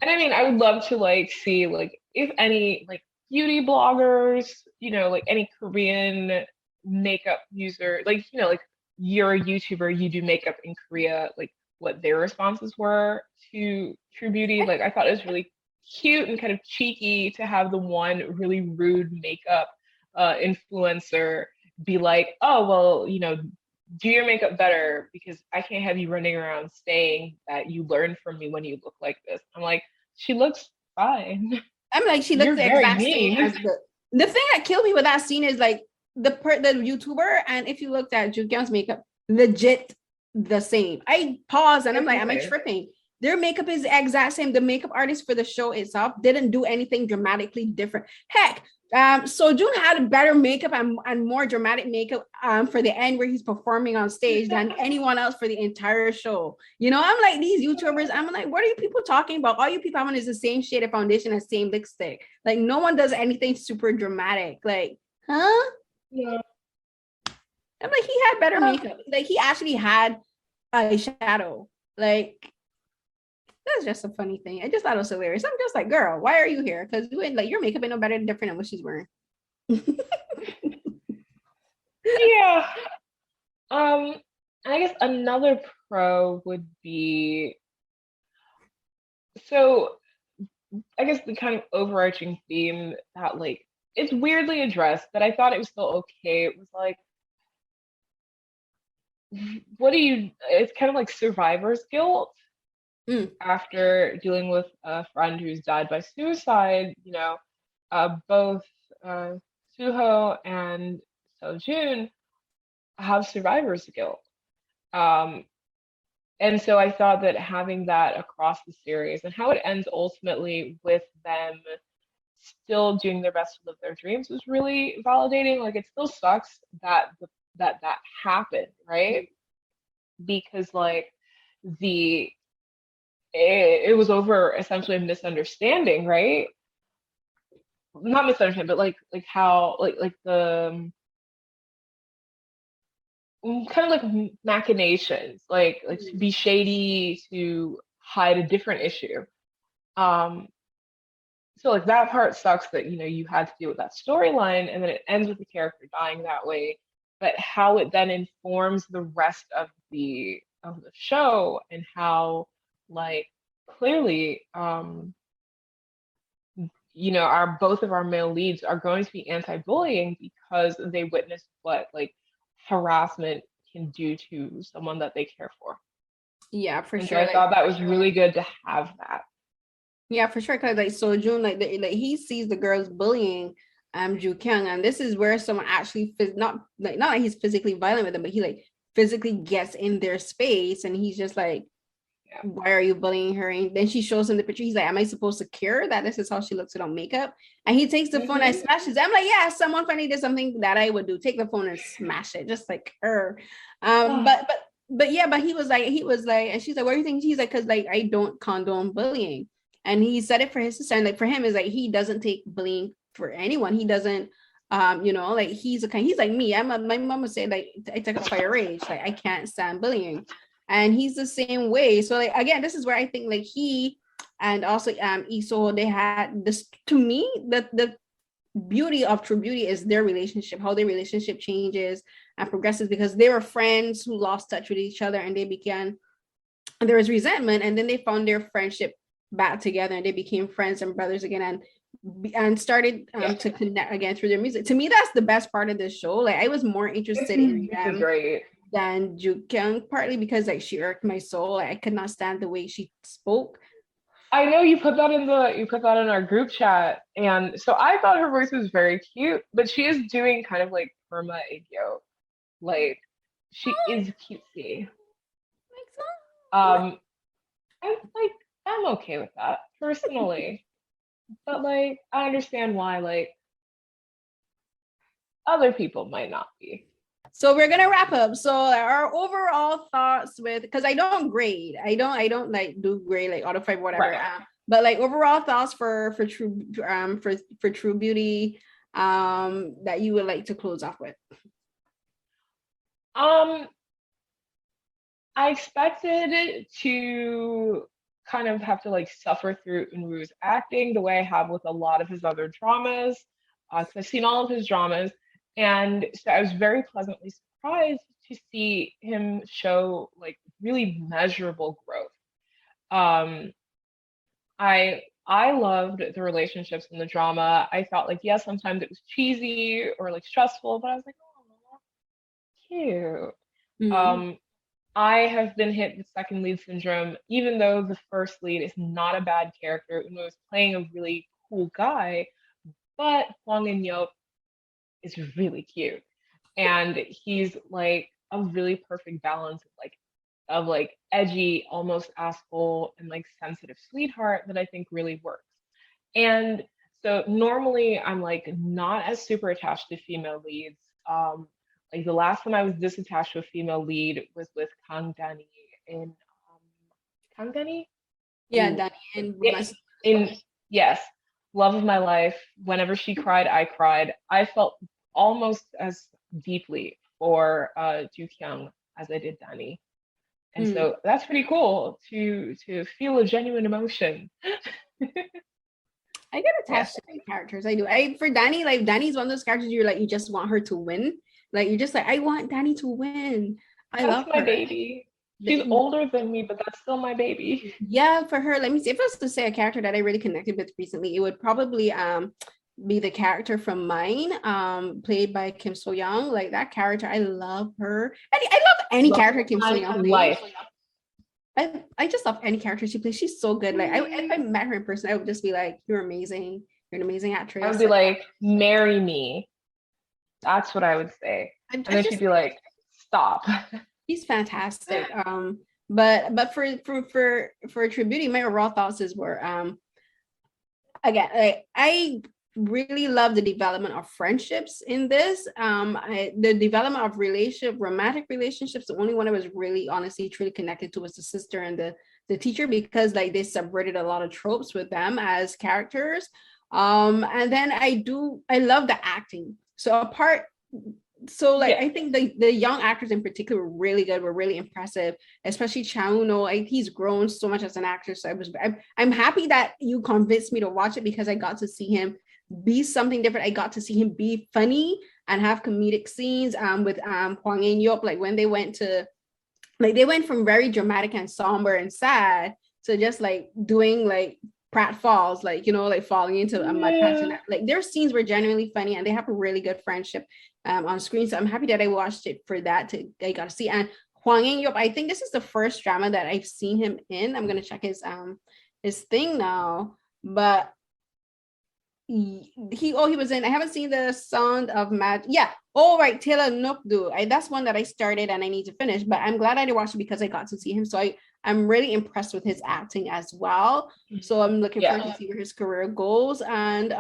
I mean, I would love to like see like if any like beauty bloggers, you know, like any Korean makeup user, like, you know, like you're a YouTuber, you do makeup in Korea, like what their responses were to True Beauty. Like I thought it was really cute and kind of cheeky to have the one really rude makeup influencer be like, oh, well, you know, do your makeup better because I can't have you running around saying that you learned from me when you look like this. I'm like, she looks fine.
I'm like, she looks the exact same as the thing that killed me with that scene is like the YouTuber, and if you looked at Jookyung's makeup, legit the same. I paused and I'm like, am I tripping? Their makeup is the exact same. The makeup artist for the show itself didn't do anything dramatically different. Heck, Sojun had better makeup and more dramatic makeup for the end where he's performing on stage than anyone else for the entire show. You know, I'm like, these YouTubers, I'm like, what are you people talking about? All you people having is the same shade of foundation and same lipstick. Like, no one does anything super dramatic. Like, huh?
Yeah.
I'm like, he had better makeup. Like, he actually had a shadow. Like, that's just a funny thing. I just thought it was hilarious. I'm just like, girl, why are you here? Because you ain't like your makeup ain't no better than different than what she's wearing.
Yeah. I guess another pro would be, so I guess the kind of overarching theme that like it's weirdly addressed, but I thought it was still okay. It was like it's kind of like survivor's guilt
Mm.
after dealing with a friend who's died by suicide. Both uh, Suho and Seo-jun have survivor's guilt. Um, and so I thought that having that across the series and how it ends ultimately with them still doing their best to live their dreams was really validating. Like it still sucks that that happened, right? Because like the it was over essentially a misunderstanding, right? Not misunderstanding, but like how like the kind of like machinations, like to be shady to hide a different issue. Um, so like that part sucks that you had to deal with that storyline, and then it ends with the character dying that way. But how it then informs the rest of the show and how like clearly our both of our male leads are going to be anti-bullying because they witnessed what like harassment can do to someone that they care for.
Yeah, for
And so
sure.
I thought that was really good to have that.
Yeah, for sure. Because like Seo-jun, like he sees the girls bullying Ju Kyung, and this is where someone actually not like he's physically violent with them, but he like physically gets in their space, and he's just like,
Yeah.
why are you bullying her? And then she shows him the picture. He's like, am I supposed to care that this is how she looks without makeup? And he takes the phone and smashes it. I'm like, yeah, someone finally did something that I would do. Take the phone and smash it, just like her. But yeah, but he was like, and she's like, what do you think? He's like, because like I don't condone bullying. And he said it for his sister. And like for him, is like he doesn't take bullying for anyone. He doesn't like he's like me. My mom would say like I took a fire rage. Like I can't stand bullying. And he's the same way. So like again, this is where I think like he and also Iso, they had this, to me, the beauty of True Beauty is their relationship, how their relationship changes and progresses, because they were friends who lost touch with each other, and there was resentment, and then they found their friendship back together, and they became friends and brothers again, and started to connect again through their music. To me, that's the best part of this show. Like I was more interested in them than Ju Kyung, partly because like she irked my soul. Like, I could not stand the way she spoke.
I know you put that in our group chat, and so I thought her voice was very cute, but she is doing kind of like perma In-yeop. Like she is cutesy. I'm okay with that personally. But like I understand why like other people might not be.
So we're gonna wrap up. So our overall thoughts with, because I don't grade. I don't like do grade like out of 5, whatever.
Right.
But like overall thoughts for True Beauty that you would like to close off with.
I expected to kind of have to like suffer through Eun-woo's acting the way I have with a lot of his other dramas, because I've seen all of his dramas, and so I was very pleasantly surprised to see him show like really measurable growth. I loved the relationships in the drama. I felt like yes, sometimes it was cheesy or like stressful, but I was like, oh, cute.
Mm-hmm.
I have been hit with second lead syndrome, even though the first lead is not a bad character. Eun-woo is playing a really cool guy, but Hwang In-yeop is really cute. And he's like a really perfect balance of like edgy, almost asshole, and like sensitive sweetheart that I think really works. And so normally I'm like not as super attached to female leads. Like the last time I was disattached to a female lead was with Kang Dani in Kang Dani?
Yeah, Danny
in yes, love of my life. Whenever she cried, I cried. I felt almost as deeply for Ju Kyung as I did Dani. And so that's pretty cool to feel a genuine emotion.
I get attached to the characters. I do. For Dani, like Dani's one of those characters you're like, you just want her to win. Like you're just like, I want Dani to win. Love
my
her.
Baby. She's older than me, but that's still my baby.
Yeah, for her. Let me see. If I was to say a character that I really connected with recently, it would probably be the character from Mine, played by Kim So Young. Like that character, I love her. I love any character Kim So Young plays. I just love any character she plays. She's so good. Like if I met her in person, I would just be like, "You're amazing. You're an amazing actress."
I would be like, "Marry me." That's what I would say. And then she'd be like, "Stop."
She's fantastic. But for tributing, my raw thoughts is were again, I really love the development of friendships in this. The development of romantic relationships, the only one I was really honestly truly connected to was the sister and the teacher, because like they subverted a lot of tropes with them as characters. And then I love the acting. I think the young actors in particular were really good, were really impressive, especially Chauno. He's grown so much as an actor. So I'm happy that you convinced me to watch it, because I got to see him be something different. I got to see him be funny and have comedic scenes with Hwang In-yeop. Like when they went from very dramatic and somber and sad to just like doing like pratfalls, like, you know, like falling into a mud patch. And like their scenes were genuinely funny, and they have a really good friendship on screen. So I'm happy that I watched it for that. I got to see. And Hwang In-yeop, I think this is the first drama that I've seen him in. I'm gonna check his thing now, but he was in, I haven't seen the Sound of Magic. Yeah. Oh, right. Taylor Nokdu. That's one that I started and I need to finish, but I'm glad I watched it because I got to see him. So I'm really impressed with his acting as well. So I'm looking forward to see where his career goes. And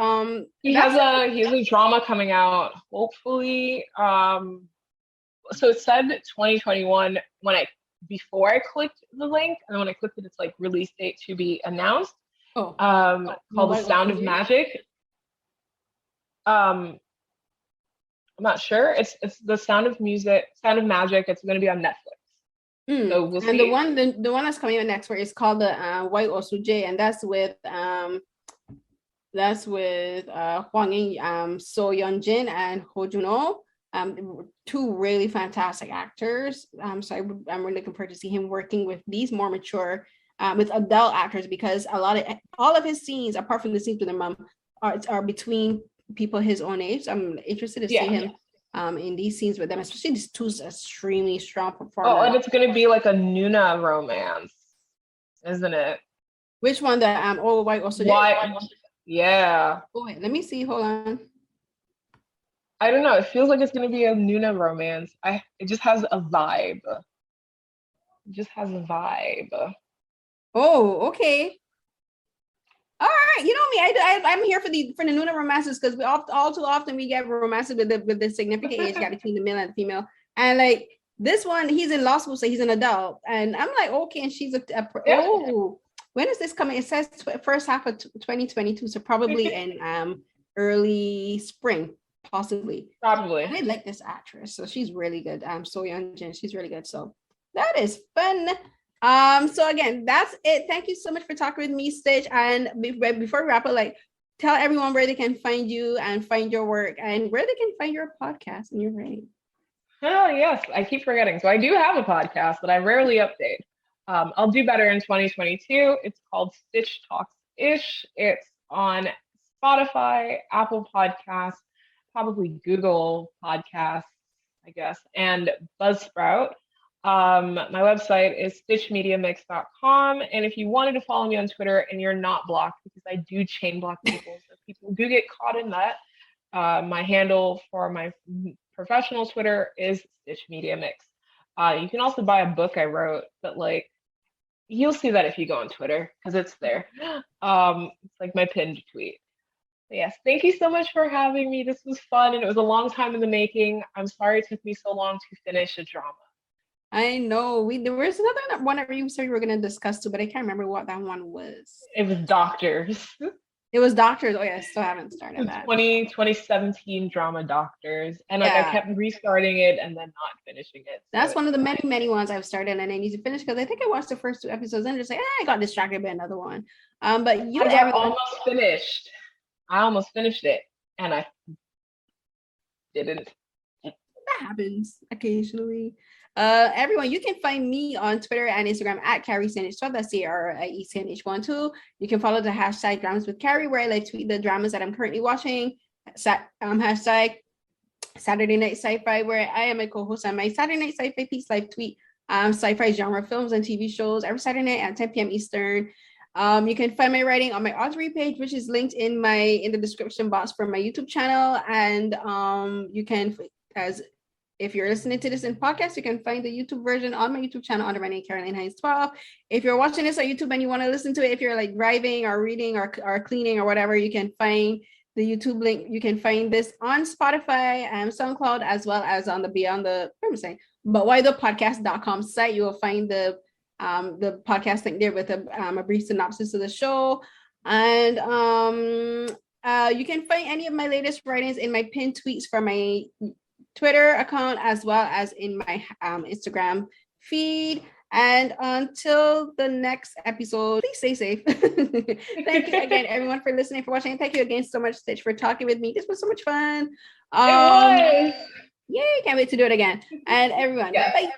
he has a drama coming out, hopefully. So it said 2021 before I clicked the link, and when I clicked it, it's like release date to be announced. Called The Sound of Magic. I'm not sure. It's The Sound of Magic. It's going to be on Netflix. So we'll see.
And the one that's coming out next is called the White Osuje, and that's with Hwang In, So Yeon Jin and Ho Jun-ho. Two really fantastic actors. So I'm really looking forward to see him working with these more mature, with adult actors, because all of his scenes, apart from the scenes with their mom, are between people his own age. I'm interested to see him in these scenes with them, especially these two extremely strong performers.
Oh, and it's going to be like a Nuna romance, isn't it?
Which one? The White also?
Yeah.
Oh wait, let me see. Hold on.
I don't know. It feels like it's going to be a Nuna romance. It just has a vibe.
Oh, okay. All right, you know me. I'm here for the Nuna romances, because we all too often we get romances with the significant age gap between the male and the female. And like this one, he's in law school, so he's an adult, and I'm like, okay, and she's when is this coming? It says first half of 2022, so probably in early spring, possibly.
Probably.
I like this actress, so she's really good. So Yeon Jin, she's really good. So that is fun. So again, that's it. Thank you so much for talking with me, Stitch. And before we wrap up, like, tell everyone where they can find you and find your work, and where they can find your podcast and your writing.
Oh yes, I keep forgetting. So I do have a podcast that I rarely update. I'll do better in 2022. It's called Stitch Talks Ish. It's on Spotify, Apple Podcasts, probably Google Podcasts, I guess, and Buzzsprout. My website is stitchmediamix.com. And if you wanted to follow me on Twitter and you're not blocked, because I do chain block people, so people do get caught in that, my handle for my professional Twitter is stitchmediamix. You can also buy a book I wrote, but like, you'll see that if you go on Twitter, because it's there. It's like my pinned tweet. But yes, thank you so much for having me. This was fun, and it was a long time in the making. I'm sorry it took me so long to finish a drama.
I know. There was another one that you said we were going to discuss too, but I can't remember what that one was.
It was Doctors.
It was Doctors. Oh yeah, I still haven't started that.
2017 drama Doctors. And like I kept restarting it and then not finishing it. So
that's one of the many ones I've started and I need to finish, because I think I watched the first 2 episodes and just like, I got distracted by another one. But
I almost finished. I almost finished it and I didn't.
That happens occasionally. Everyone, you can find me on Twitter and Instagram at Carrie Sanich12. That's CARIECNH12. You can follow the hashtag Dramas with Carrie, where I like tweet the dramas that I'm currently watching. Hashtag Saturday Night Sci-Fi, where I am a co-host on my Saturday Night Sci-Fi Peace Live tweet. Sci-fi genre films and TV shows every Saturday night at 10 p.m. Eastern. You can find my writing on my Audrey page, which is linked in the description box for my YouTube channel. And you can, as if you're listening to this in podcast, you can find the YouTube version on my YouTube channel under my name, Carolyn Hinds 12. If you're watching this on YouTube and you want to listen to it, if you're like driving or reading or cleaning or whatever, you can find the YouTube link. You can find this on Spotify and SoundCloud, as well as on the Beyond the podcast.com site. You will find the podcast link there with a brief synopsis of the show. And you can find any of my latest writings in my pinned tweets from my Twitter account, as well as in my Instagram feed. And until the next episode, please stay safe. Thank you again, everyone, for listening, for watching. Thank you again so much, Stitch, for talking with me. This was so much fun.
It was.
Yay, can't wait to do it again. And everyone, bye.